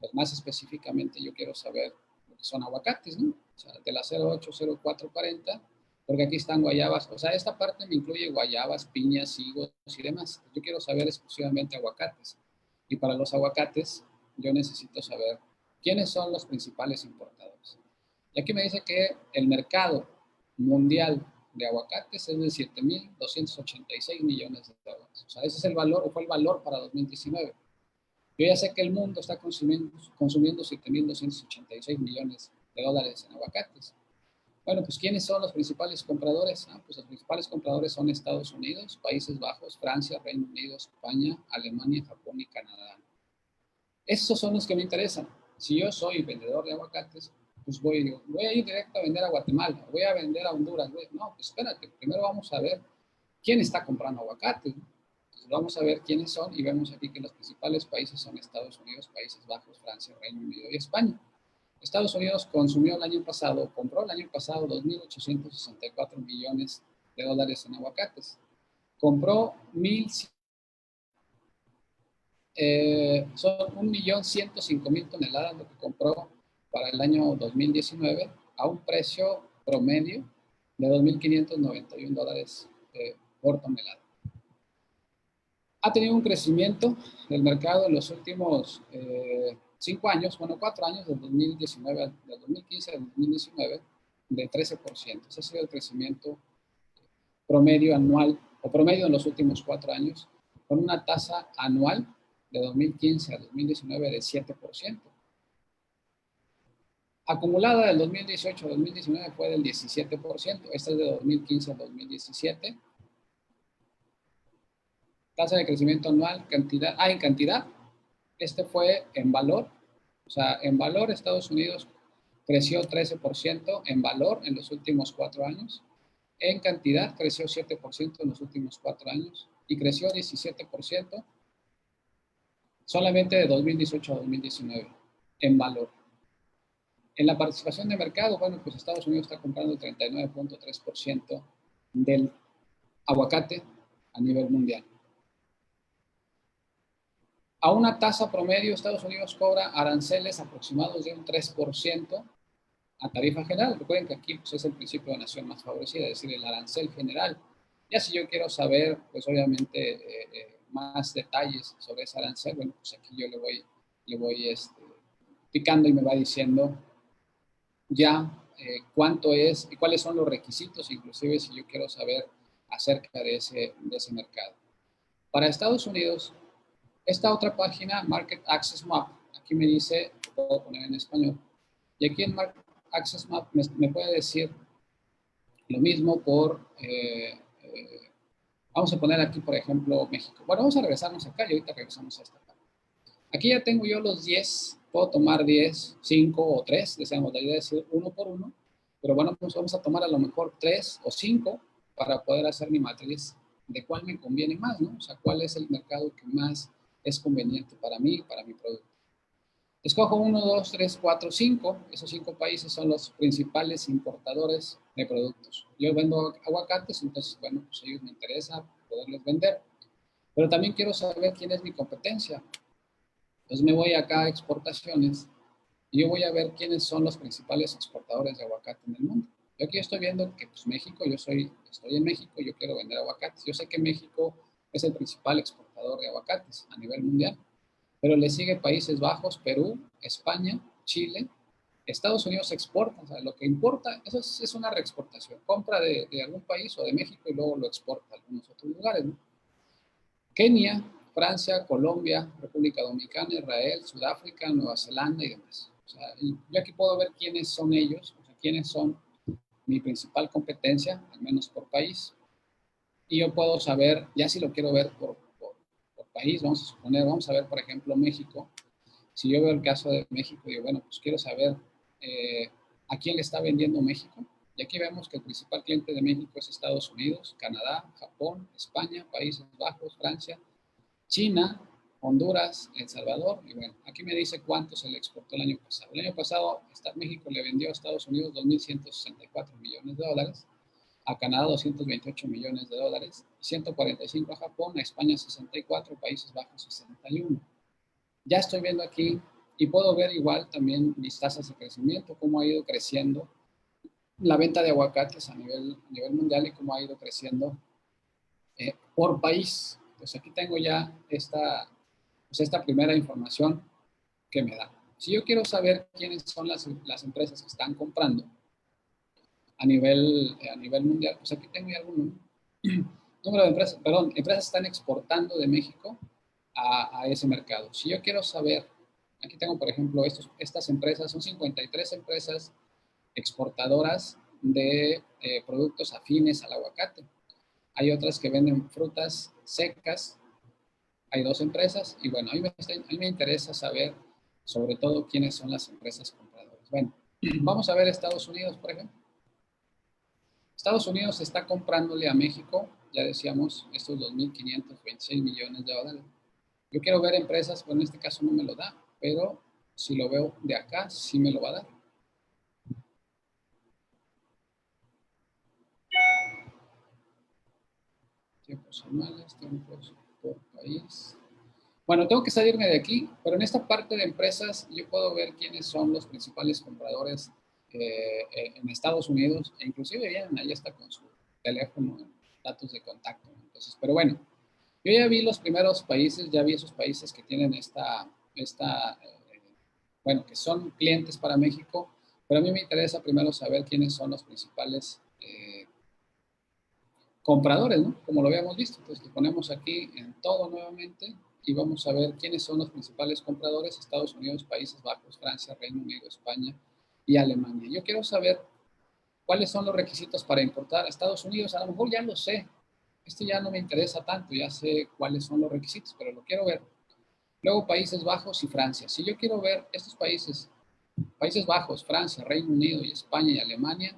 pues más específicamente, yo quiero saber lo que son aguacates, ¿no? O sea, de la 080440, porque aquí están guayabas. O sea, esta parte me incluye guayabas, piñas, higos y demás. Yo quiero saber exclusivamente aguacates. Y para los aguacates, yo necesito saber quiénes son los principales importadores. Y aquí me dice que el mercado mundial de aguacates es de 7.286 millones de dólares. O sea, ese es el valor, o fue el valor para 2019. Yo ya sé que el mundo está consumiendo 7.286 millones de dólares en aguacates. Bueno, pues ¿quiénes son los principales compradores? Pues los principales compradores son Estados Unidos, Países Bajos, Francia, Reino Unido, España, Alemania, Japón y Canadá. Esos son los que me interesan. Si yo soy vendedor de aguacates, pues voy a ir directo a vender a Guatemala, voy a vender a Honduras. No, pues espérate, primero vamos a ver quién está comprando aguacates. Entonces vamos a ver quiénes son y vemos aquí que los principales países son Estados Unidos, Países Bajos, Francia, Reino Unido y España. Estados Unidos consumió el año pasado, compró el año pasado 2.864 millones de dólares en aguacates. Compró son 1.105.000 toneladas lo que compró para el año 2019 a un precio promedio de $2.591 por tonelada. Ha tenido un crecimiento del mercado en los últimos 5 años, bueno, 4 años, del 2019, del 2015 al 2019, de 13%. Ese ha sido el crecimiento promedio anual, o promedio en los últimos 4 años, con una tasa anual de 2015 a 2019 de 7%. Acumulada del 2018 a 2019 fue del 17%. Esta es de 2015 a 2017. Tasa de crecimiento anual, cantidad, en cantidad. Este fue en valor. O sea, en valor Estados Unidos creció 13% en valor en los últimos 4 años. En cantidad creció 7% en los últimos 4 años y creció 17% solamente de 2018 a 2019 en valor. En la participación de mercado, bueno, pues Estados Unidos está comprando el 39.3% del aguacate a nivel mundial. A una tasa promedio, Estados Unidos cobra aranceles aproximados de un 3% a tarifa general. Recuerden que aquí pues, es el principio de nación más favorecida, es decir, el arancel general. Ya si yo quiero saber, pues obviamente, más detalles sobre ese arancel, bueno, pues aquí yo le voy picando y me va diciendo ya cuánto es y cuáles son los requisitos, inclusive si yo quiero saber acerca de ese mercado. Para Estados Unidos, esta otra página, Market Access Map, aquí me dice, puedo poner en español, y aquí en Market Access Map me puede decir lo mismo vamos a poner aquí, por ejemplo, México. Bueno, vamos a regresarnos acá y ahorita regresamos a esta parte. Aquí ya tengo yo los 10, puedo tomar 10, 5 o 3, deseamos la idea de decir uno por uno, pero bueno, pues vamos a tomar a lo mejor 3 o 5 para poder hacer mi matriz de cuál me conviene más, ¿no? O sea, cuál es el mercado que más es conveniente para mí, para mi producto. Escojo 1, 2, 3, 4, 5. Esos 5 países son los principales importadores de productos. Yo vendo aguacates, entonces, bueno, pues a ellos me interesa poderles vender. Pero también quiero saber quién es mi competencia. Entonces me voy acá a exportaciones y yo voy a ver quiénes son los principales exportadores de aguacate en el mundo. Yo aquí estoy viendo que pues México, estoy en México y yo quiero vender aguacates. Yo sé que México es el principal exportador de aguacates a nivel mundial, pero le sigue Países Bajos, Perú, España, Chile. Estados Unidos exporta, o sea, lo que importa, eso es una reexportación, compra de algún país o de México y luego lo exporta a algunos otros lugares, ¿no? Kenia, Francia, Colombia, República Dominicana, Israel, Sudáfrica, Nueva Zelanda y demás. O sea, yo aquí puedo ver quiénes son ellos, o sea, quiénes son mi principal competencia, al menos por país. y yo puedo saber, ya si lo quiero ver por país, vamos a suponer, vamos a ver, por ejemplo, México. Si yo veo el caso de México, digo, bueno, pues quiero saber a quién le está vendiendo México. Y aquí vemos que el principal cliente de México es Estados Unidos, Canadá, Japón, España, Países Bajos, Francia, China, Honduras, El Salvador. Y bueno, aquí me dice cuánto se le exportó el año pasado. El año pasado México le vendió a Estados Unidos 2.164 millones de dólares, a Canadá 228 millones de dólares, 145 a Japón, a España 64, Países Bajos 61. Ya estoy viendo aquí y puedo ver igual también mis tasas de crecimiento, cómo ha ido creciendo la venta de aguacates a nivel mundial y cómo ha ido creciendo por país. Pues aquí tengo ya esta primera información que me da. Si yo quiero saber quiénes son las empresas que están comprando a nivel mundial, pues aquí tengo ya algún número de empresas, perdón, empresas están exportando de México a ese mercado. Si yo quiero saber, aquí tengo, por ejemplo, estas empresas, son 53 empresas exportadoras de productos afines al aguacate. Hay otras que venden frutas secas, hay 2 empresas, y bueno, a mí me interesa saber sobre todo quiénes son las empresas compradoras. Bueno, vamos a ver Estados Unidos, por ejemplo. Estados Unidos está comprándole a México, ya decíamos, estos 2.526 millones de dólares. Yo quiero ver empresas, bueno, en este caso no me lo da, pero si lo veo de acá, sí me lo va a dar. Tiempos anuales, tiempos por país. Bueno, tengo que salirme de aquí, pero en esta parte de empresas yo puedo ver quiénes son los principales compradores en Estados Unidos, e inclusive vienen ahí hasta con su teléfono, datos de contacto. Entonces, pero bueno, yo ya vi los primeros países, ya vi esos países que tienen bueno, que son clientes para México, pero a mí me interesa primero saber quiénes son los principales compradores, ¿no? Como lo habíamos visto. Entonces, le ponemos aquí en todo nuevamente y vamos a ver quiénes son los principales compradores: Estados Unidos, Países Bajos, Francia, Reino Unido, España y Alemania. Yo quiero saber cuáles son los requisitos para importar a Estados Unidos. A lo mejor ya lo sé. Este ya no me interesa tanto, ya sé cuáles son los requisitos, pero lo quiero ver. Luego Países Bajos y Francia. Si yo quiero ver estos países, Países Bajos, Francia, Reino Unido y España y Alemania,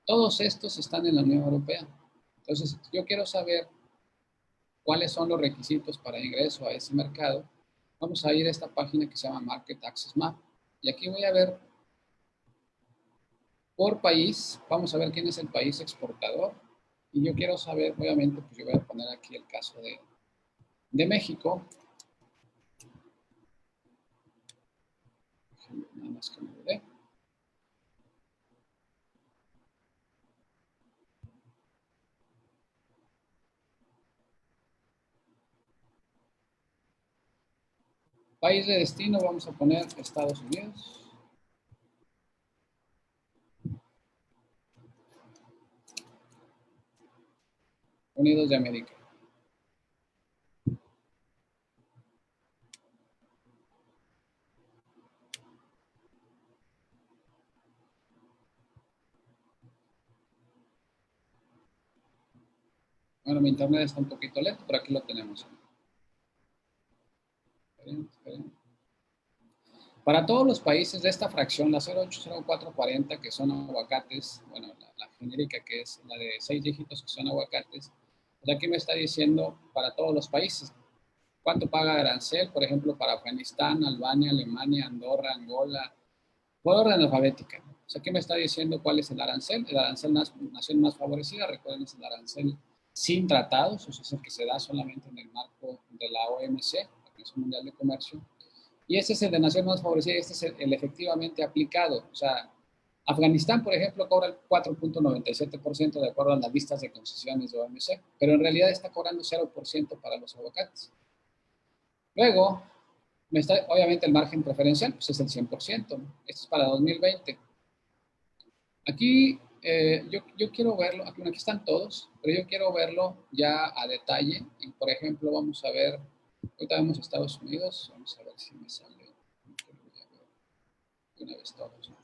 todos estos están en la Unión Europea. Entonces, yo quiero saber cuáles son los requisitos para ingreso a ese mercado. Vamos a ir a esta página que se llama Market Access Map. Y aquí voy a ver por país, vamos a ver quién es el país exportador. Y yo quiero saber, obviamente, pues yo voy a poner aquí el caso de México. Nada más que me lo dé. País de destino, vamos a poner Estados Unidos. Unidos de América. Bueno, mi internet está un poquito lento, pero aquí lo tenemos. Esperen. Para todos los países de esta fracción, la 080440, que son aguacates, bueno, la genérica, que es la de 6 dígitos, que son aguacates, pues aquí me está diciendo para todos los países cuánto paga arancel, por ejemplo, para Afganistán, Albania, Alemania, Andorra, Angola, por orden alfabética. O sea, aquí me está diciendo cuál es el arancel nación más favorecida. Recuerden, es el arancel sin tratados, o sea, es el que se da solamente en el marco de la OMC, la Organización Mundial de Comercio. Y ese es el de nación más favorecida, y este es el efectivamente aplicado. O sea, Afganistán, por ejemplo, cobra el 4.97% de acuerdo a las listas de concesiones de OMC, pero en realidad está cobrando 0% para los aguacates. Luego, obviamente el margen preferencial pues es el 100%, ¿no? Esto es para 2020. Aquí yo quiero verlo, aquí están todos, pero yo quiero verlo ya a detalle. Y por ejemplo, vamos a ver, ahorita vemos Estados Unidos, vamos a ver si me sale de una vez todos, ¿no?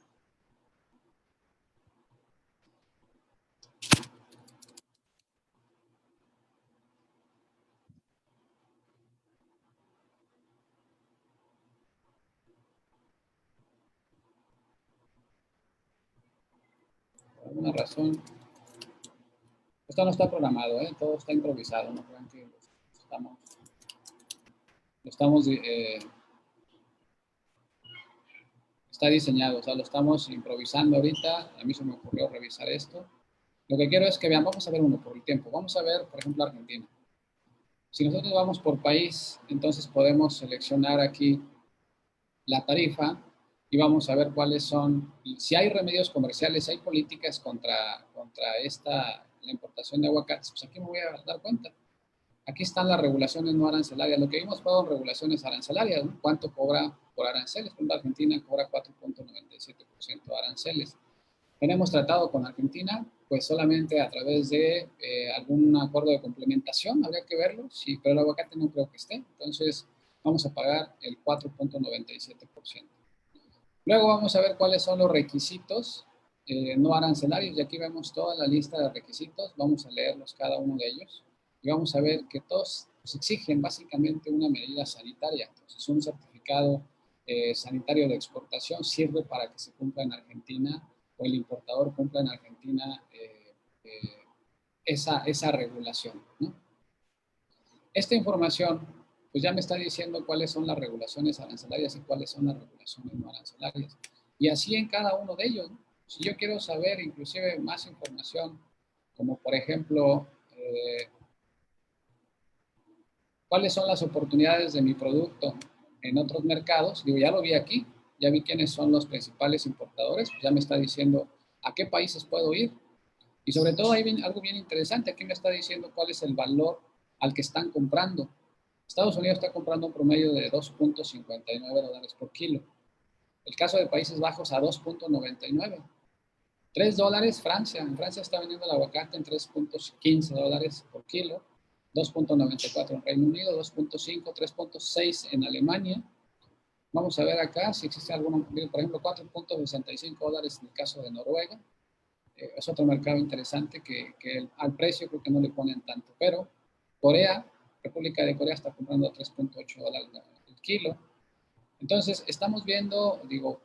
alguna razón, esto no está programado, todo está improvisado, no crean que está diseñado, o sea, lo estamos improvisando ahorita. A mí se me ocurrió revisar esto. Lo que quiero es que vean, vamos a ver uno por el tiempo. Vamos a ver, por ejemplo, Argentina. Si nosotros vamos por país, entonces podemos seleccionar aquí la tarifa y vamos a ver cuáles son, si hay remedios comerciales, si hay políticas contra la importación de aguacates, pues aquí me voy a dar cuenta. Aquí están las regulaciones no arancelarias. Lo que vimos fueron regulaciones arancelarias, ¿no? ¿Cuánto cobra por aranceles? Por ejemplo, Argentina cobra 4.97% de aranceles. Tenemos tratado con Argentina, pues solamente a través de algún acuerdo de complementación, habría que verlo, sí, pero el aguacate no creo que esté. Entonces, vamos a pagar el 4.97%. Luego vamos a ver cuáles son los requisitos no arancelarios, y aquí vemos toda la lista de requisitos. Vamos a leerlos cada uno de ellos y vamos a ver que todos pues, exigen básicamente una medida sanitaria. Entonces, un certificado sanitario de exportación sirve para que se cumpla en Argentina o el importador cumpla en Argentina esa regulación, ¿no? Esta información pues ya me está diciendo cuáles son las regulaciones arancelarias y cuáles son las regulaciones no arancelarias. Y así en cada uno de ellos, ¿no? Si yo quiero saber inclusive más información, como por ejemplo, cuáles son las oportunidades de mi producto en otros mercados, digo, ya lo vi aquí, ya vi quiénes son los principales importadores, pues ya me está diciendo a qué países puedo ir. Y sobre todo hay algo bien interesante, aquí me está diciendo cuál es el valor al que están comprando. Estados Unidos está comprando un promedio de $2.59 por kilo. El caso de Países Bajos a 2.99. $3 Francia. En Francia está vendiendo el aguacate en $3.15 por kilo. 2.94 en Reino Unido, 2.5, 3.6 en Alemania. Vamos a ver acá si existe alguno, por ejemplo, $4.65 en el caso de Noruega. Es otro mercado interesante que al precio creo que no le ponen tanto, pero Corea, República de Corea está comprando a $3.8 el kilo. Entonces, estamos viendo, digo,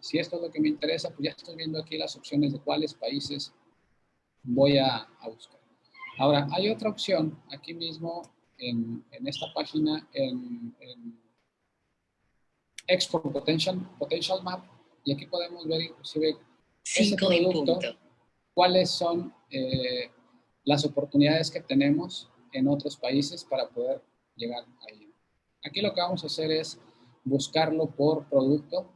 si esto es lo que me interesa, pues ya estoy viendo aquí las opciones de cuáles países voy a buscar. Ahora, hay otra opción aquí mismo en esta página, en Export Potential Map, y aquí podemos ver inclusive ese producto, cuáles son las oportunidades que tenemos en otros países para poder llegar ahí. Aquí lo que vamos a hacer es buscarlo por producto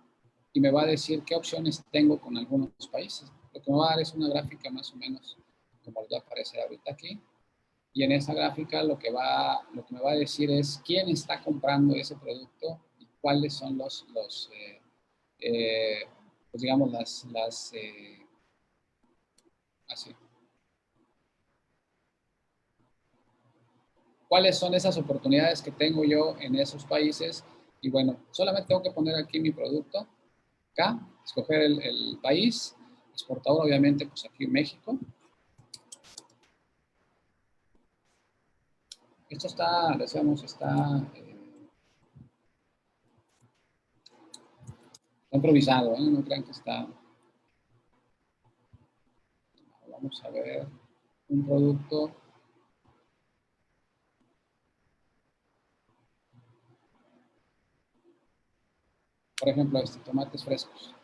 y me va a decir qué opciones tengo con algunos países. Lo que me va a dar es una gráfica más o menos como ya aparece ahorita aquí. Y en esa gráfica lo que me va a decir es quién está comprando ese producto y cuáles son pues digamos, así. ¿Cuáles son esas oportunidades que tengo yo en esos países? Y bueno, solamente tengo que poner aquí mi producto, acá, escoger el país, exportador obviamente, pues aquí en México. Esto está, decíamos, está improvisado, no crean que está. Vamos a ver un producto. Por ejemplo, tomates frescos.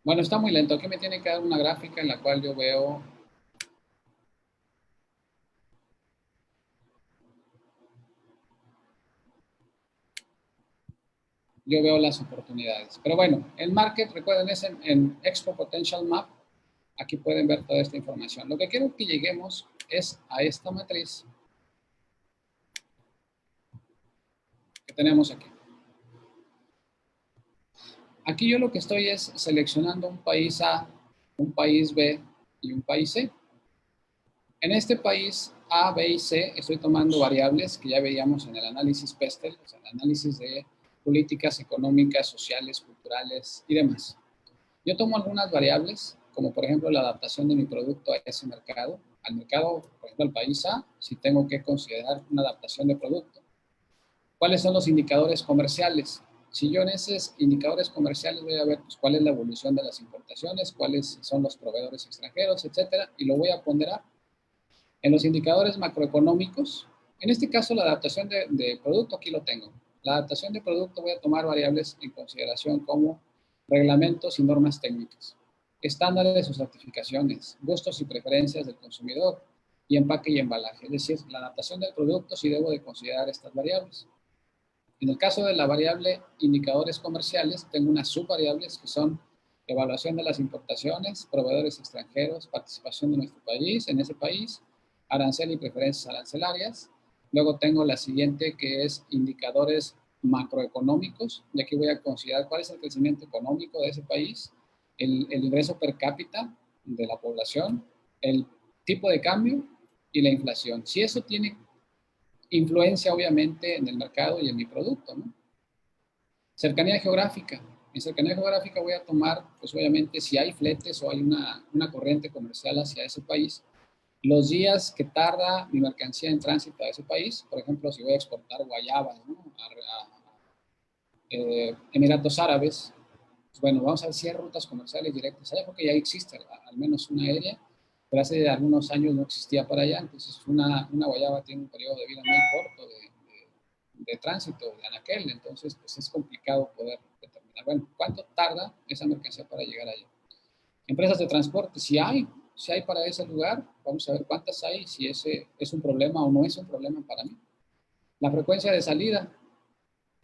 Bueno, está muy lento. Aquí me tiene que dar una gráfica en la cual yo veo las oportunidades. Pero bueno, el market, recuerden, es en Expo Potential Map. Aquí pueden ver toda esta información. Lo que quiero que lleguemos es a esta matriz que tenemos aquí. Aquí yo lo que estoy es seleccionando un país A, un país B y un país C. En este país A, B y C estoy tomando variables que ya veíamos en el análisis PESTEL, o sea, el análisis de políticas económicas, sociales, culturales y demás. Yo tomo algunas variables como por ejemplo la adaptación de mi producto a ese mercado, al mercado, por ejemplo, al país A, si tengo que considerar una adaptación de producto. ¿Cuáles son los indicadores comerciales? Si yo en esos indicadores comerciales voy a ver pues, cuál es la evolución de las importaciones, cuáles son los proveedores extranjeros, etcétera, y lo voy a ponderar. En los indicadores macroeconómicos, en este caso la adaptación de producto, aquí lo tengo. La adaptación de producto voy a tomar variables en consideración como reglamentos y normas técnicas, estándares o certificaciones, gustos y preferencias del consumidor y empaque y embalaje. Es decir, la adaptación del producto sí debo de considerar estas variables. En el caso de la variable indicadores comerciales, tengo unas subvariables que son evaluación de las importaciones, proveedores extranjeros, participación de nuestro país en ese país, arancel y preferencias arancelarias. Luego tengo la siguiente que es indicadores macroeconómicos, y aquí voy a considerar cuál es el crecimiento económico de ese país, el ingreso per cápita de la población, el tipo de cambio y la inflación. Si eso tiene influencia obviamente en el mercado y en mi producto, ¿no? Cercanía geográfica. En cercanía geográfica voy a tomar, pues obviamente, si hay fletes o hay una corriente comercial hacia ese país, los días que tarda mi mercancía en tránsito a ese país, por ejemplo, si voy a exportar guayabas, ¿no? Emiratos Árabes, pues bueno, vamos a ver si hay rutas comerciales directas allá, porque ya existe al menos una aérea, pero hace algunos años no existía para allá, entonces una guayaba tiene un periodo de vida muy corto de tránsito de anaquel, entonces pues es complicado poder determinar, bueno, ¿cuánto tarda esa mercancía para llegar allá? Empresas de transporte, si hay para ese lugar, vamos a ver cuántas hay, si ese es un problema o no es un problema para mí. La frecuencia de salida,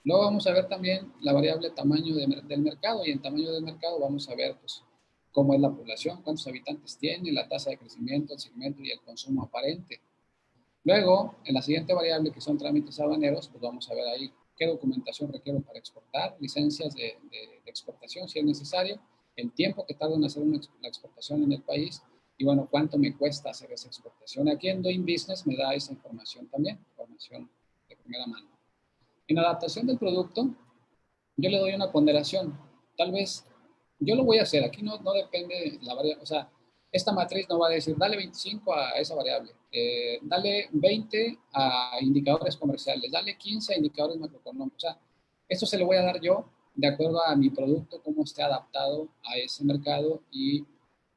luego vamos a ver también la variable tamaño del mercado, y en tamaño del mercado vamos a ver pues, cómo es la población, cuántos habitantes tiene, la tasa de crecimiento, el segmento y el consumo aparente. Luego, en la siguiente variable, que son trámites aduaneros, pues vamos a ver ahí qué documentación requiero para exportar, licencias de exportación si es necesario, el tiempo que tarda en hacer la exportación en el país y, bueno, cuánto me cuesta hacer esa exportación. Aquí en Doing Business me da esa información también, información de primera mano. En adaptación del producto, yo le doy una ponderación. Tal vez yo lo voy a hacer. Aquí no depende la variable. O sea, esta matriz no va a decir, dale 25 a esa variable, dale 20 a indicadores comerciales, dale 15 a indicadores macroeconómicos. O sea, esto se lo voy a dar yo de acuerdo a mi producto, cómo esté adaptado a ese mercado y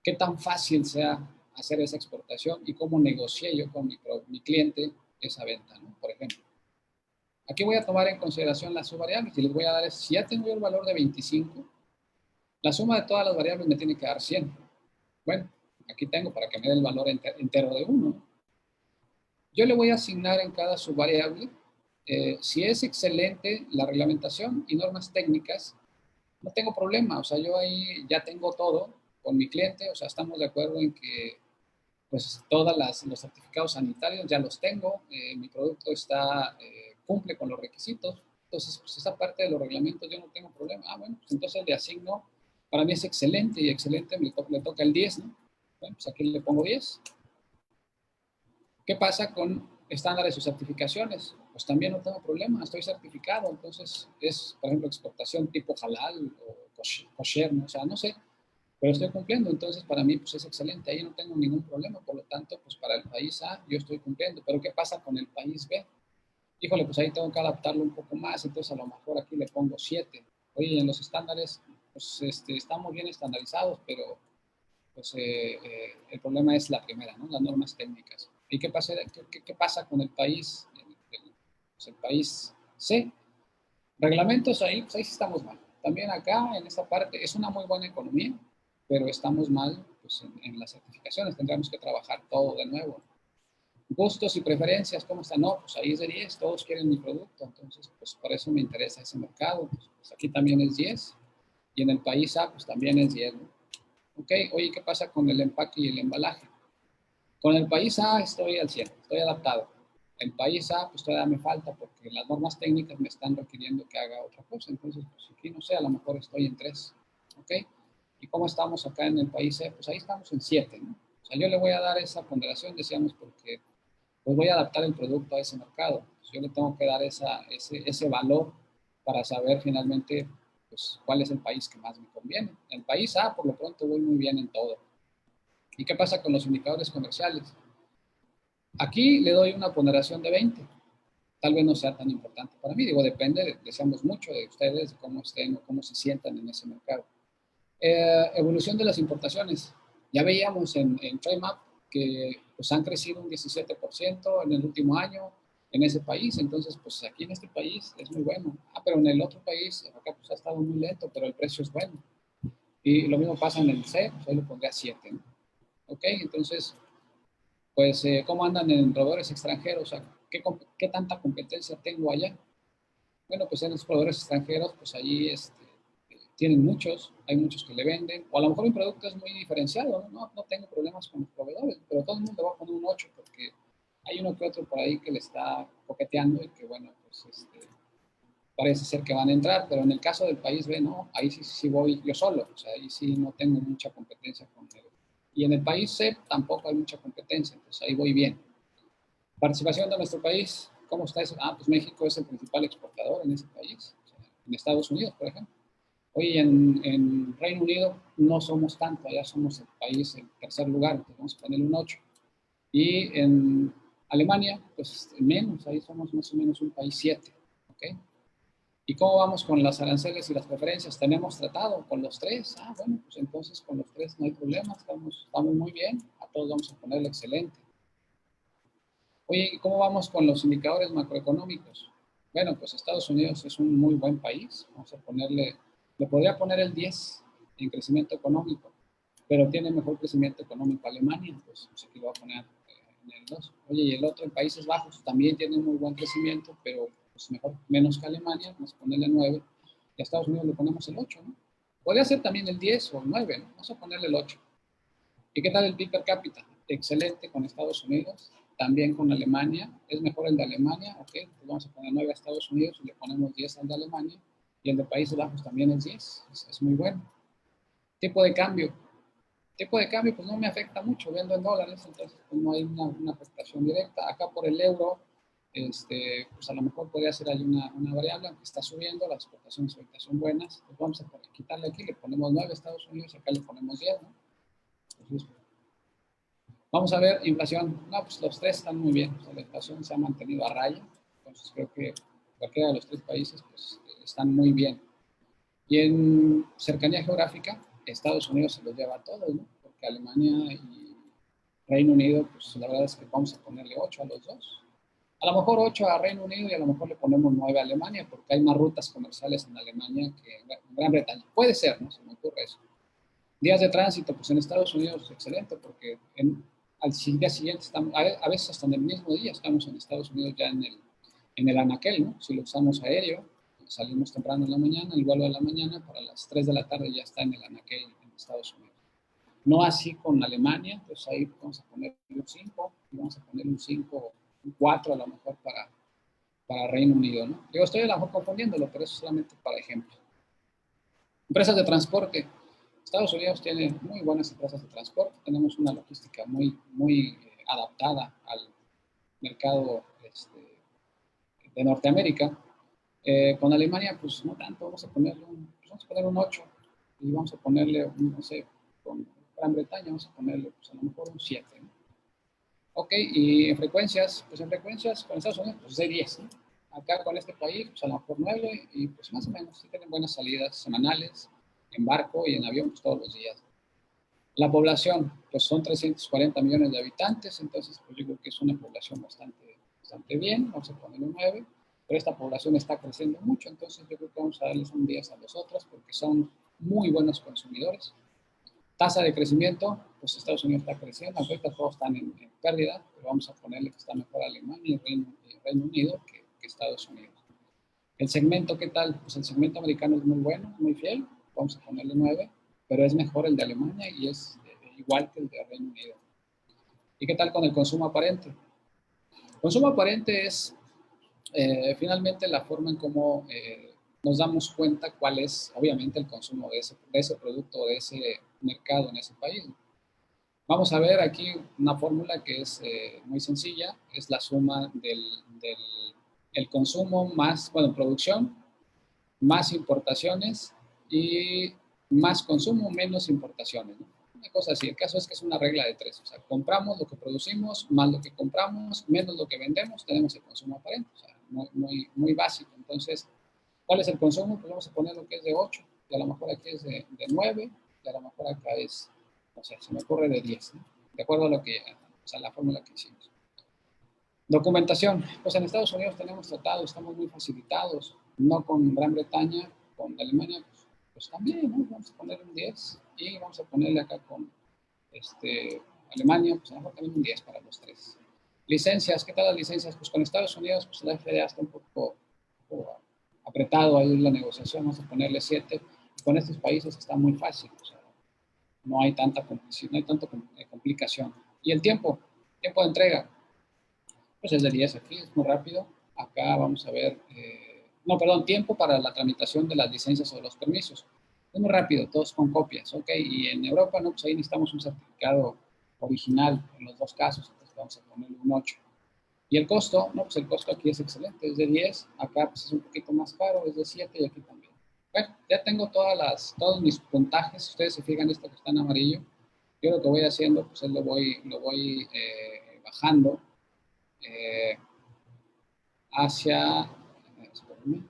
qué tan fácil sea hacer esa exportación y cómo negocié yo con mi cliente esa venta, ¿no? Por ejemplo. Aquí voy a tomar en consideración las subvariables y les voy a dar, si ya tengo el valor de 25, la suma de todas las variables me tiene que dar 100. Bueno, aquí tengo para que me dé el valor entero de 1. Yo le voy a asignar en cada subvariable, si es excelente la reglamentación y normas técnicas, no tengo problema, o sea, yo ahí ya tengo todo con mi cliente, o sea, estamos de acuerdo en que pues todos los certificados sanitarios ya los tengo, mi producto cumple con los requisitos, entonces pues esa parte de los reglamentos yo no tengo problema. Ah, bueno, pues entonces le asigno, para mí es excelente y excelente le toca el 10, ¿no? Bueno, pues aquí le pongo 10. ¿Qué pasa con estándares o certificaciones? Pues también no tengo problema, estoy certificado, entonces es, por ejemplo, exportación tipo halal o kosher, ¿no? O sea, no sé, pero estoy cumpliendo, entonces para mí pues es excelente, ahí no tengo ningún problema, por lo tanto, pues para el país A yo estoy cumpliendo, pero ¿qué pasa con el país B? Híjole, pues ahí tengo que adaptarlo un poco más, entonces a lo mejor aquí le pongo 7. Oye, en los estándares, pues estamos bien estandarizados, pero pues el problema es la primera, ¿no? Las normas técnicas. ¿Y qué pasa con el país, pues el país C? Reglamentos ahí, pues ahí sí estamos mal. También acá, en esta parte, es una muy buena economía, pero estamos mal pues, en las certificaciones. Tendremos que trabajar todo de nuevo. Gustos y preferencias, ¿cómo están? No, pues ahí es de 10, todos quieren mi producto, entonces pues por eso me interesa ese mercado. Pues aquí también es 10 y en el país A pues también es 10, ¿no? Ok, oye, ¿qué pasa con el empaque y el embalaje? Con el país A estoy al 100, estoy adaptado. El país A, pues todavía me falta porque las normas técnicas me están requiriendo que haga otra cosa. Entonces, pues aquí no sé, a lo mejor estoy en 3. ¿Ok? ¿Y cómo estamos acá en el país C? Pues ahí estamos en 7, ¿no? O sea, yo le voy a dar esa ponderación, decíamos, porque pues voy a adaptar el producto a ese mercado. Pues yo le tengo que dar ese valor para saber finalmente pues, ¿cuál es el país que más me conviene? El país A, por lo pronto, voy muy bien en todo. ¿Y qué pasa con los indicadores comerciales? Aquí le doy una ponderación de 20. Tal vez no sea tan importante para mí. Digo, depende, deseamos mucho de ustedes, de cómo estén o cómo se sientan en ese mercado. Evolución de las importaciones. Ya veíamos en TradeMap que pues, han crecido un 17% en el último año en ese país. Entonces, pues aquí en este país es muy bueno. Pero en el otro país, acá pues ha estado muy lento, pero el precio es bueno. Y lo mismo pasa en el C, pues ahí le pondría 7, ¿no? Ok, entonces, pues, ¿cómo andan en proveedores extranjeros? O sea, ¿qué tanta competencia tengo allá? Bueno, pues en los proveedores extranjeros, pues allí tienen muchos, hay muchos que le venden, o a lo mejor mi producto es muy diferenciado, no tengo problemas con los proveedores, pero todo el mundo va a poner un 8 porque hay uno que otro por ahí que le está coqueteando y que, bueno, pues parece ser que van a entrar, pero en el caso del país B, no, ahí sí voy yo solo, o sea, ahí sí no tengo mucha competencia con él. Y en el país C tampoco hay mucha competencia, entonces ahí voy bien. Participación de nuestro país, ¿cómo está eso? Pues México es el principal exportador en ese país, o sea, en Estados Unidos, por ejemplo. Hoy en Reino Unido no somos tanto, allá somos el país en tercer lugar, entonces vamos a ponerle un 8. Y en Alemania, pues menos, ahí somos más o menos un país 7. ¿Ok? ¿Y cómo vamos con las aranceles y las preferencias? ¿Tenemos tratado con los tres? Bueno, pues entonces con los tres no hay problema, estamos muy bien, a todos vamos a ponerle excelente. Oye, ¿cómo vamos con los indicadores macroeconómicos? Bueno, pues Estados Unidos es un muy buen país. Vamos a ponerle, le podría poner el 10 en crecimiento económico, pero tiene mejor crecimiento económico Alemania, pues aquí lo voy a poner en el 2. Oye, y el otro en Países Bajos también tiene muy buen crecimiento, pero pues mejor, menos que Alemania, vamos a ponerle 9. Y a Estados Unidos le ponemos el 8, ¿no? Podría ser también el 10 o el 9, ¿no? Vamos a ponerle el 8. ¿Y qué tal el PIB per cápita? Excelente con Estados Unidos, también con Alemania. Es mejor el de Alemania, ok, pues vamos a poner 9 a Estados Unidos y le ponemos 10 al de Alemania. Y el de Países Bajos también es 10, es muy bueno. Tipo de cambio. Tipo de cambio, pues no me afecta mucho, vendo en dólares, entonces pues, no hay una afectación directa. Acá por el euro, pues a lo mejor podría ser ahí una variable, aunque está subiendo, las exportaciones ahorita son buenas, pues vamos a quitarle aquí, le ponemos 9 a Estados Unidos, acá le ponemos 10, ¿no? Entonces, vamos a ver, inflación. No, pues los tres están muy bien. O sea, la inflación se ha mantenido a raya. Entonces creo que cualquiera de los tres países pues, están muy bien. Y en cercanía geográfica, Estados Unidos se los lleva a todos, ¿no? Porque Alemania y Reino Unido, pues la verdad es que vamos a ponerle 8 a los dos. A lo mejor 8 a Reino Unido y a lo mejor le ponemos 9 a Alemania, porque hay más rutas comerciales en Alemania que en Gran Bretaña. Puede ser, ¿no? Se me ocurre eso. Días de tránsito, pues en Estados Unidos es excelente porque al día siguiente, estamos, a veces hasta en el mismo día estamos en Estados Unidos ya en el anaquel, ¿no? Si lo usamos aéreo, salimos temprano en la mañana, el vuelo de la mañana, para las 3 de la tarde ya está en el anaquel en Estados Unidos. No así con Alemania, pues ahí vamos a poner un 5 y vamos a poner un 5, un 4 a lo mejor para Reino Unido, ¿no? Yo estoy a lo mejor confundiéndolo, pero eso es solamente para ejemplo. Empresas de transporte. Estados Unidos tiene muy buenas empresas de transporte, tenemos una logística muy adaptada al mercado de Norteamérica. Con Alemania, pues no tanto, vamos a poner un 8 y vamos a ponerle, no sé, con Gran Bretaña vamos a ponerle pues, a lo mejor un 7. ¿No? Ok, y en frecuencias, pues en frecuencias con Estados Unidos, pues de 10. ¿No? Acá con este país, pues a lo mejor 9 y pues más o menos, sí tienen buenas salidas semanales en barco y en avión pues, todos los días. La población, pues son 340 millones de habitantes, entonces pues yo creo que es una población bastante bien, vamos a poner un 9, pero esta población está creciendo mucho, entonces yo creo que vamos a darles un 10 a los otros porque son muy buenos consumidores. Tasa de crecimiento, pues Estados Unidos está creciendo, ahorita todos están en pérdida, pero vamos a ponerle que está mejor Alemania y Reino Unido que Estados Unidos. El segmento, ¿qué tal? Pues el segmento americano es muy bueno, muy fiel, vamos a ponerle 9, pero es mejor el de Alemania y es igual que el de Reino Unido. ¿Y qué tal con el consumo aparente? El consumo aparente es finalmente la forma en cómo nos damos cuenta cuál es, obviamente, el consumo de ese producto, de ese mercado en ese país. Vamos a ver aquí una fórmula que es muy sencilla, es la suma del consumo más, bueno, producción, más importaciones y más consumo, menos importaciones, ¿no? Una cosa así. El caso es que es una regla de tres. O sea, compramos lo que producimos, más lo que compramos, menos lo que vendemos, tenemos el consumo aparente. O sea, muy básico. Entonces, ¿cuál es el consumo? Pues vamos a poner lo que es de 8, y a lo mejor aquí es de 9, y a lo mejor acá es, no sé, se me ocurre de 10, ¿no? De acuerdo a lo que, o sea, la fórmula que hicimos. Documentación. Pues en Estados Unidos tenemos tratados, estamos muy facilitados, no con Gran Bretaña, con Alemania, pues también, ¿no? Vamos a poner un 10 y vamos a ponerle acá con Alemania, pues a lo mejor también un 10 para los tres. Licencias, ¿qué tal las licencias? Pues con Estados Unidos, pues la FDA está un poco apretado ahí la negociación, vamos a ponerle 7. Con estos países está muy fácil, o sea, no hay tanta complicación. Y el tiempo de entrega, pues es de 10 aquí, es muy rápido. Acá vamos a ver, no, perdón, tiempo para la tramitación de las licencias o de los permisos. Es muy rápido, todos con copias, ¿ok? Y en Europa, no, pues ahí necesitamos un certificado original en los dos casos, entonces vamos a ponerle un 8. Y el costo, no, pues el costo aquí es excelente, es de 10, acá pues es un poquito más caro, es de 7 y aquí también. Bueno, ya tengo todos mis puntajes, si ustedes se fijan esto que está en amarillo, yo lo que voy haciendo, pues es lo voy bajando hacia, espérame,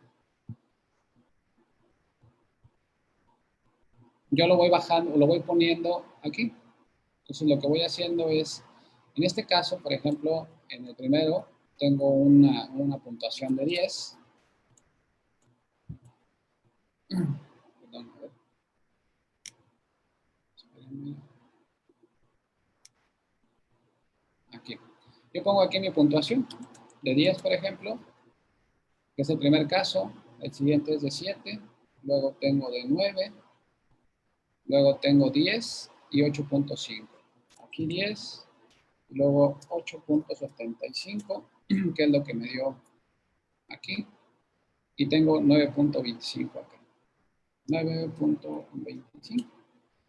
yo lo voy bajando, lo voy poniendo aquí. Entonces lo que voy haciendo es, en este caso, por ejemplo, en el primero tengo una puntuación de 10. Perdón, a ver. Espérenme. Aquí. Yo pongo aquí mi puntuación de 10, por ejemplo, que es el primer caso. El siguiente es de 7. Luego tengo de 9. Luego tengo 10 y 8.5. Aquí 10. Luego 8.75, que es lo que me dio aquí. Y tengo 9.25 acá. 9.25.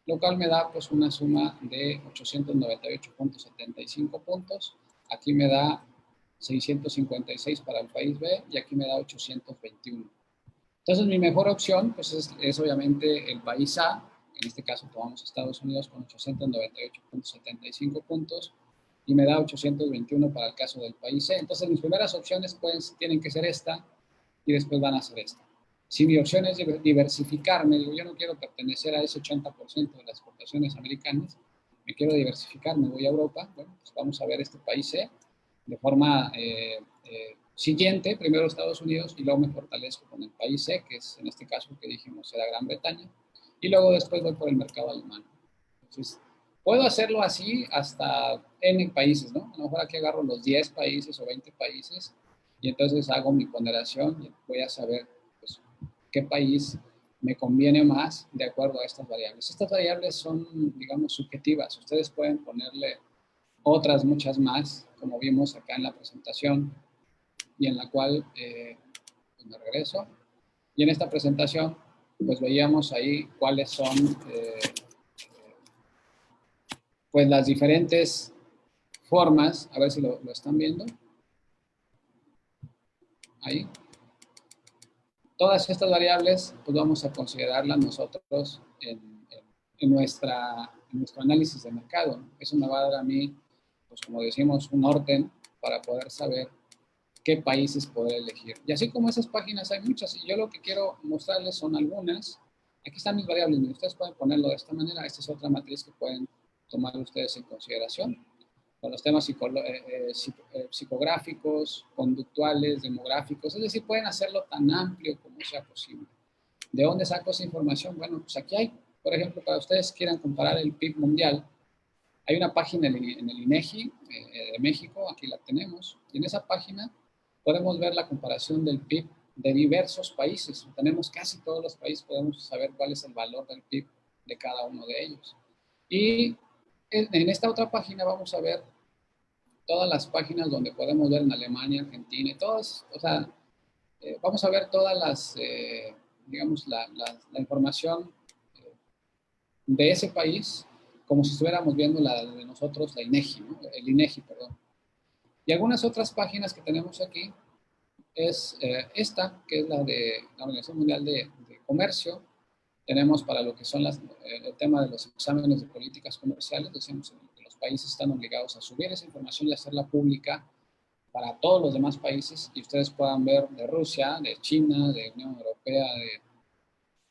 Lo cual me da pues una suma de 898.75 puntos. Aquí me da 656 para el país B y aquí me da 821. Entonces mi mejor opción pues es obviamente el país A. En este caso tomamos Estados Unidos con 898.75 puntos y me da 821 para el caso del país C. Entonces mis primeras opciones pues tienen que ser esta y después van a ser esta. Si mi opción es diversificarme, digo, yo no quiero pertenecer a ese 80% de las exportaciones americanas, me quiero diversificar, me voy a Europa, bueno, pues vamos a ver este país C de forma siguiente, primero Estados Unidos y luego me fortalezco con el país C, que es en este caso que dijimos era Gran Bretaña, y luego después voy por el mercado alemán. Entonces, puedo hacerlo así hasta N países, ¿no? A lo mejor aquí agarro los 10 países o 20 países y entonces hago mi ponderación y voy a saber pues, qué país me conviene más de acuerdo a estas variables. Estas variables son, digamos, subjetivas. Ustedes pueden ponerle otras muchas más, como vimos acá en la presentación, y en la cual pues me regreso. Y en esta presentación, pues veíamos ahí cuáles son pues las diferentes formas, a ver si lo están viendo, ahí. Todas estas variables, pues vamos a considerarlas nosotros en nuestro análisis de mercado. Eso me va a dar a mí, pues como decimos, un orden para poder saber qué países poder elegir. Y así como esas páginas hay muchas, y yo lo que quiero mostrarles son algunas. Aquí están mis variables, ustedes pueden ponerlo de esta manera. Esta es otra matriz que pueden tomar ustedes en consideración con los temas psicográficos, conductuales, demográficos, es decir, pueden hacerlo tan amplio como sea posible. ¿De dónde saco esa información? Bueno, pues aquí hay, por ejemplo, para ustedes quieran comparar el PIB mundial, hay una página en el INEGI de México, aquí la tenemos, y en esa página podemos ver la comparación del PIB de diversos países. Tenemos casi todos los países, podemos saber cuál es el valor del PIB de cada uno de ellos. Y en esta otra página vamos a ver todas las páginas donde podemos ver en Alemania, Argentina y todas, o sea, vamos a ver todas las, digamos, la información de ese país como si estuviéramos viendo la de nosotros, la INEGI, ¿no? El INEGI, perdón. Y algunas otras páginas que tenemos aquí es esta, que es la de la Organización Mundial de Comercio, Tenemos para lo que son el tema de los exámenes de políticas comerciales, decimos que los países están obligados a subir esa información y hacerla pública para todos los demás países y ustedes puedan ver de Rusia, de China, de Unión Europea, de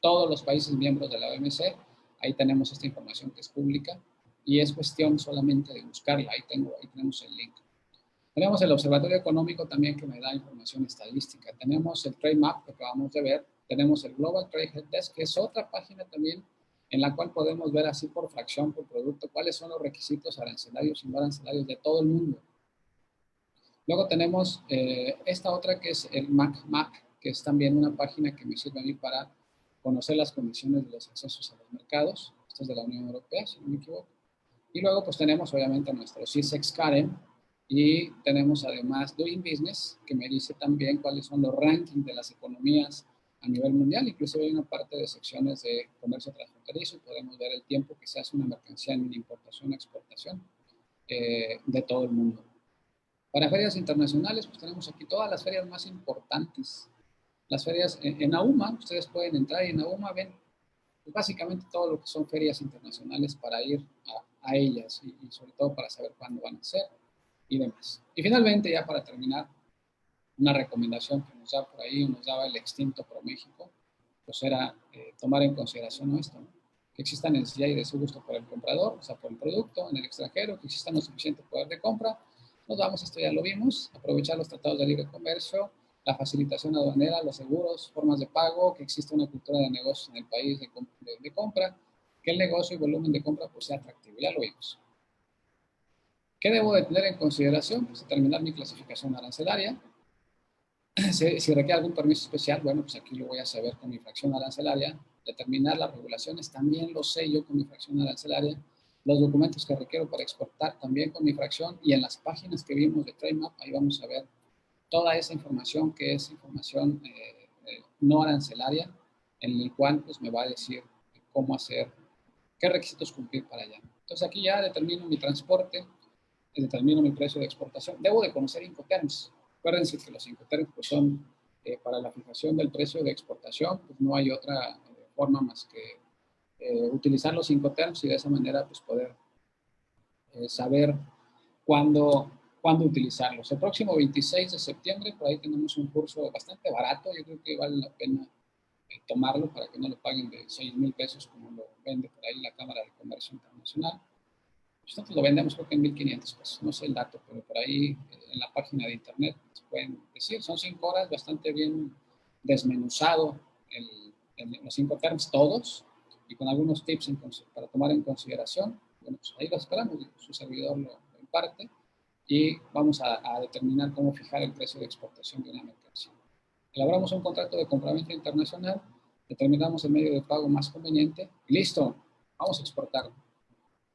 todos los países miembros de la OMC. Ahí tenemos esta información que es pública y es cuestión solamente de buscarla. Ahí tenemos el link. Tenemos el Observatorio Económico también que me da información estadística. Tenemos el Trade Map que acabamos de ver. Tenemos el Global Trade Help Desk, que es otra página también en la cual podemos ver así por fracción, por producto, cuáles son los requisitos arancelarios y no arancelarios de todo el mundo. Luego tenemos esta otra que es el MAC Map, que es también una página que me sirve a mí para conocer las condiciones de los accesos a los mercados. Esto es de la Unión Europea, si no me equivoco. Y luego pues tenemos obviamente nuestro CISEX Karen y tenemos además Doing Business, que me dice también cuáles son los rankings de las economías a nivel mundial. Inclusive hay una parte de secciones de comercio transfronterizo y podemos ver el tiempo que se hace una mercancía en importación o exportación de todo el mundo. Para ferias internacionales, pues tenemos aquí todas las ferias más importantes. Las ferias en AUMA, ustedes pueden entrar y en AUMA ven pues, básicamente todo lo que son ferias internacionales para ir a ellas y sobre todo para saber cuándo van a ser y demás. Y finalmente, ya para terminar, una recomendación que nos da por ahí, nos daba el extinto ProMéxico, pues era tomar en consideración esto, ¿no? Que exista necesidad y deseo gusto por el comprador, o sea, por el producto en el extranjero, que exista no suficiente poder de compra. Nos vamos, esto ya lo vimos, aprovechar los tratados de libre comercio, la facilitación aduanera, los seguros, formas de pago, que exista una cultura de negocios en el país de compra, que el negocio y volumen de compra pues sea atractivo, ya lo vimos. ¿Qué debo de tener en consideración? Pues determinar mi clasificación arancelaria. Si requiere algún permiso especial, bueno, pues aquí lo voy a saber con mi fracción arancelaria. Determinar las regulaciones, también lo sé yo con mi fracción arancelaria. Los documentos que requiero para exportar, también con mi fracción. Y en las páginas que vimos de TradeMap, ahí vamos a ver toda esa información que es información no arancelaria, en el cual pues me va a decir cómo hacer, qué requisitos cumplir para allá. Entonces aquí ya determino mi transporte, determino mi precio de exportación. Debo de conocer Incoterms. Acuérdense que los Incoterms pues, son para la fijación del precio de exportación, pues no hay otra forma más que utilizar los Incoterms y de esa manera pues poder saber cuándo utilizarlos. El próximo 26 de septiembre, por ahí tenemos un curso bastante barato, yo creo que vale la pena tomarlo para que no lo paguen de 6,000 pesos como lo vende por ahí la Cámara de Comercio Internacional. Nosotros lo vendemos creo que en 1,500 pesos, no sé el dato, pero por ahí en la página de internet se pueden decir, son 5 horas bastante bien desmenuzado los 5 terms todos y con algunos tips para tomar en consideración. Bueno, pues ahí lo esperamos, su servidor lo imparte y vamos a determinar cómo fijar el precio de exportación de una mercancía. Elaboramos un contrato de compraventa internacional, determinamos el medio de pago más conveniente y listo, vamos a exportar.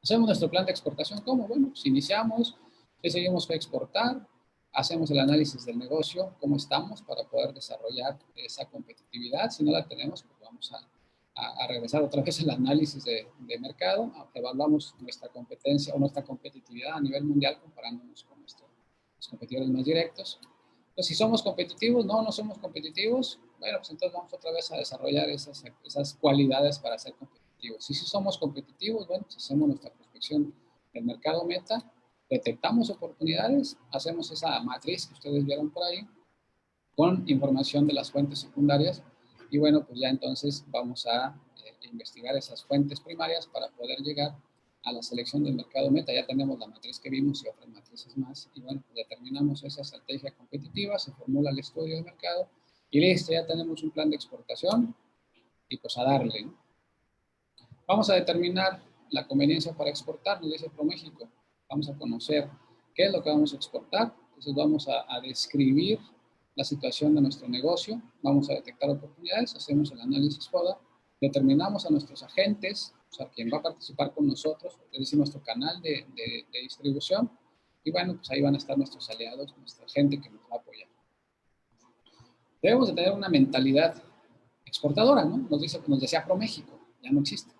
Hacemos nuestro plan de exportación, ¿cómo? Bueno, pues iniciamos, decidimos que exportar, hacemos el análisis del negocio, cómo estamos para poder desarrollar esa competitividad. Si no la tenemos, pues vamos a regresar otra vez al análisis de mercado, evaluamos nuestra competencia o nuestra competitividad a nivel mundial comparándonos con nuestros competidores más directos. Entonces, si somos competitivos, no somos competitivos, bueno, pues entonces vamos otra vez a desarrollar esas cualidades para ser competitivos. Y si somos competitivos, bueno, pues hacemos nuestra prospección del mercado meta, detectamos oportunidades, hacemos esa matriz que ustedes vieron por ahí, con información de las fuentes secundarias, y bueno, pues ya entonces vamos a investigar esas fuentes primarias para poder llegar a la selección del mercado meta. Ya tenemos la matriz que vimos y otras matrices más, y bueno, pues determinamos esa estrategia competitiva, se formula el estudio de mercado, y listo, ya tenemos un plan de exportación, y pues a darle, ¿no? Vamos a determinar la conveniencia para exportar, nos dice ProMéxico. Vamos a conocer qué es lo que vamos a exportar. Entonces vamos a describir la situación de nuestro negocio, vamos a detectar oportunidades, hacemos el análisis FODA, determinamos a nuestros agentes, o sea, quien va a participar con nosotros, es decir, nuestro canal de distribución, y bueno, pues ahí van a estar nuestros aliados, nuestra gente que nos va a apoyar. Debemos de tener una mentalidad exportadora, ¿no? Nos decía ProMéxico, ya no existe.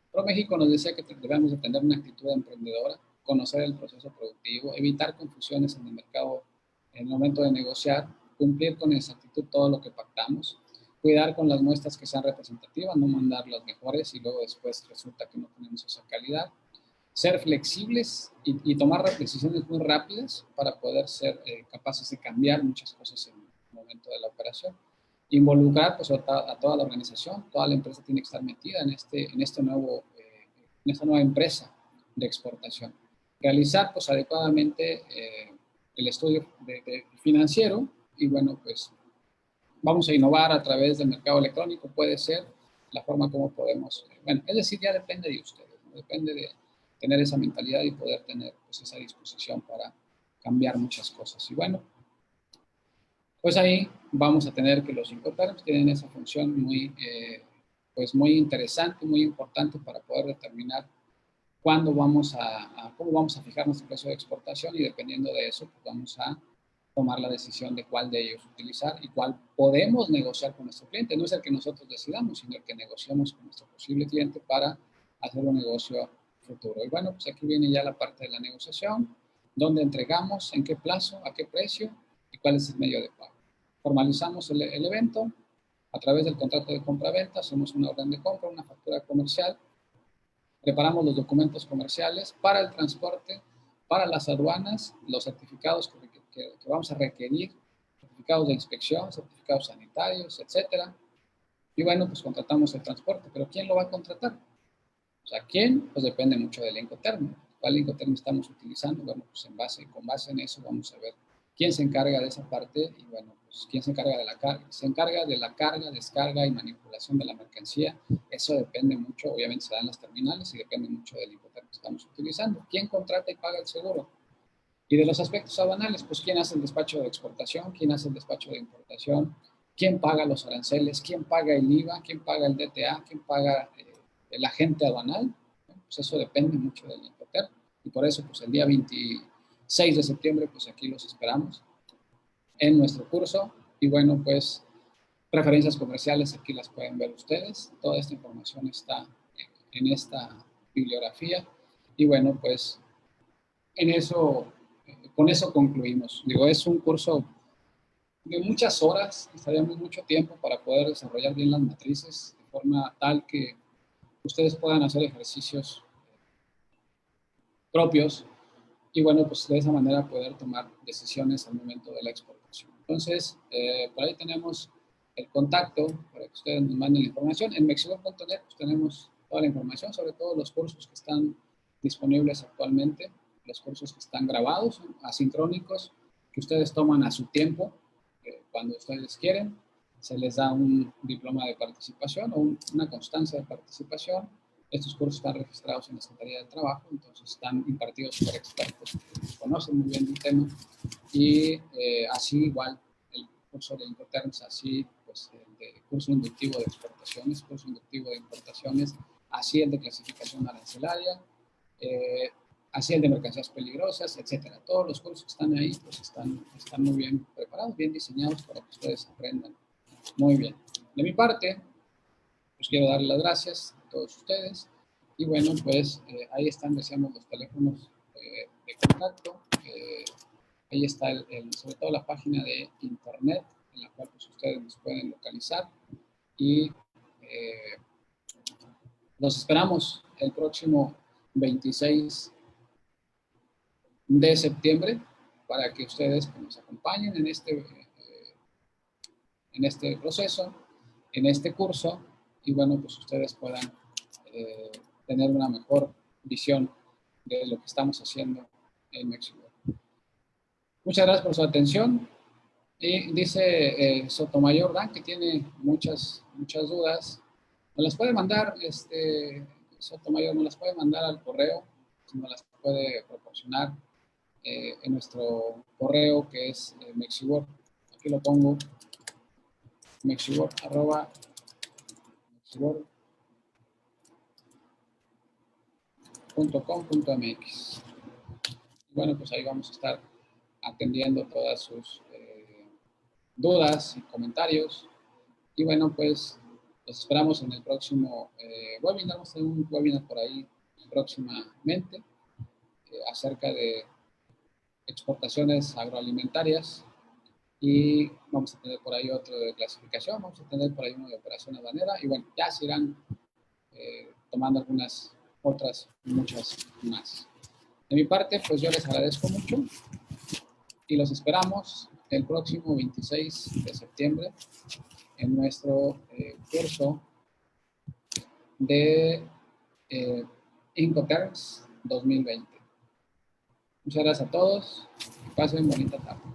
ProMéxico nos decía que debemos de tener una actitud emprendedora, conocer el proceso productivo, evitar confusiones en el mercado en el momento de negociar, cumplir con exactitud todo lo que pactamos, cuidar con las muestras que sean representativas, no mandar las mejores y luego después resulta que no tenemos esa calidad. Ser flexibles y tomar decisiones muy rápidas para poder ser capaces de cambiar muchas cosas en el momento de la operación. Involucrar pues, a toda la organización, toda la empresa tiene que estar metida en esta nueva empresa de exportación. Realizar pues, adecuadamente el estudio financiero y bueno, pues vamos a innovar a través del mercado electrónico, puede ser la forma como podemos, bueno, es decir, ya depende de ustedes, ¿no? Depende de tener esa mentalidad y poder tener pues, esa disposición para cambiar muchas cosas. Y bueno, pues ahí vamos a tener que los Incoterms tienen esa función pues muy interesante, muy importante para poder determinar cuándo cómo vamos a fijar nuestro precio de exportación y dependiendo de eso, pues vamos a tomar la decisión de cuál de ellos utilizar y cuál podemos negociar con nuestro cliente. No es el que nosotros decidamos, sino el que negociamos con nuestro posible cliente para hacer un negocio futuro. Y bueno, pues aquí viene ya la parte de la negociación, dónde entregamos, en qué plazo, a qué precio y cuál es el medio de pago. Formalizamos el evento a través del contrato de compra-venta, hacemos una orden de compra, una factura comercial, preparamos los documentos comerciales para el transporte, para las aduanas, los certificados que vamos a requerir, certificados de inspección, certificados sanitarios, etcétera. Y bueno, pues contratamos el transporte, pero ¿quién lo va a contratar? O sea, ¿quién? Pues depende mucho del Incoterm. ¿Cuál Incoterm estamos utilizando? Bueno, pues con base en eso vamos a ver quién se encarga de esa parte y bueno, pues quién se encarga de la carga. Se encarga de la carga, descarga y manipulación de la mercancía. Eso depende mucho, obviamente se dan las terminales y depende mucho del Incoterm que estamos utilizando. ¿Quién contrata y paga el seguro? Y de los aspectos aduanales, pues quién hace el despacho de exportación, quién hace el despacho de importación, quién paga los aranceles, quién paga el IVA, quién paga el DTA, quién paga el agente aduanal. Pues eso depende mucho del Incoterm. Y por eso, pues el día 26 de septiembre, pues aquí los esperamos en nuestro curso. Y bueno, pues preferencias comerciales, aquí las pueden ver ustedes. Toda esta información está en esta bibliografía. Y bueno, pues en eso, con eso concluimos. Digo, es un curso de muchas horas, estaríamos mucho tiempo para poder desarrollar bien las matrices de forma tal que ustedes puedan hacer ejercicios propios y bueno, pues de esa manera poder tomar decisiones al momento de la exportación. Entonces, por ahí tenemos el contacto para que ustedes nos manden la información. En mexibor.net pues tenemos toda la información, sobre todo los cursos que están disponibles actualmente, los cursos que están grabados, asincrónicos, que ustedes toman a su tiempo, cuando ustedes quieren. Se les da un diploma de participación o una constancia de participación. Estos cursos están registrados en la Secretaría del Trabajo, entonces están impartidos por expertos que conocen muy bien el tema. Y así igual el curso de Incoterms, así pues el curso inductivo de exportaciones, curso inductivo de importaciones, así el de clasificación arancelaria, así el de mercancías peligrosas, etcétera. Todos los cursos que están ahí pues están muy bien preparados, bien diseñados para que ustedes aprendan muy bien. De mi parte, pues quiero darle las gracias a todos ustedes. Y bueno, pues ahí están, decíamos, los teléfonos de contacto. Ahí está, sobre todo la página de internet, en la cual pues, ustedes nos pueden localizar. Y los esperamos el próximo 26 de septiembre para que ustedes pues, nos acompañen en este proceso, en este curso, y bueno, pues ustedes puedan tener una mejor visión de lo que estamos haciendo en México. Muchas gracias por su atención. Y dice Sotomayor Dan que tiene muchas dudas. Nos las puede mandar, Sotomayor, nos las puede mandar al correo, nos las puede proporcionar en nuestro correo que es Mexibor. Aquí lo pongo, mexibor.com.mx. Bueno, pues ahí vamos a estar atendiendo todas sus dudas y comentarios. Y bueno, pues los esperamos en el próximo webinar. Vamos a tener un webinar por ahí próximamente acerca de exportaciones agroalimentarias. y vamos a tener por ahí otro de clasificación, vamos a tener por ahí uno de operación aduanera y bueno, ya se irán tomando algunas otras, muchas más. De mi parte, pues yo les agradezco mucho y los esperamos el próximo 26 de septiembre en nuestro curso de Incoterms 2020. Muchas gracias a todos. Que pasen bonita tarde.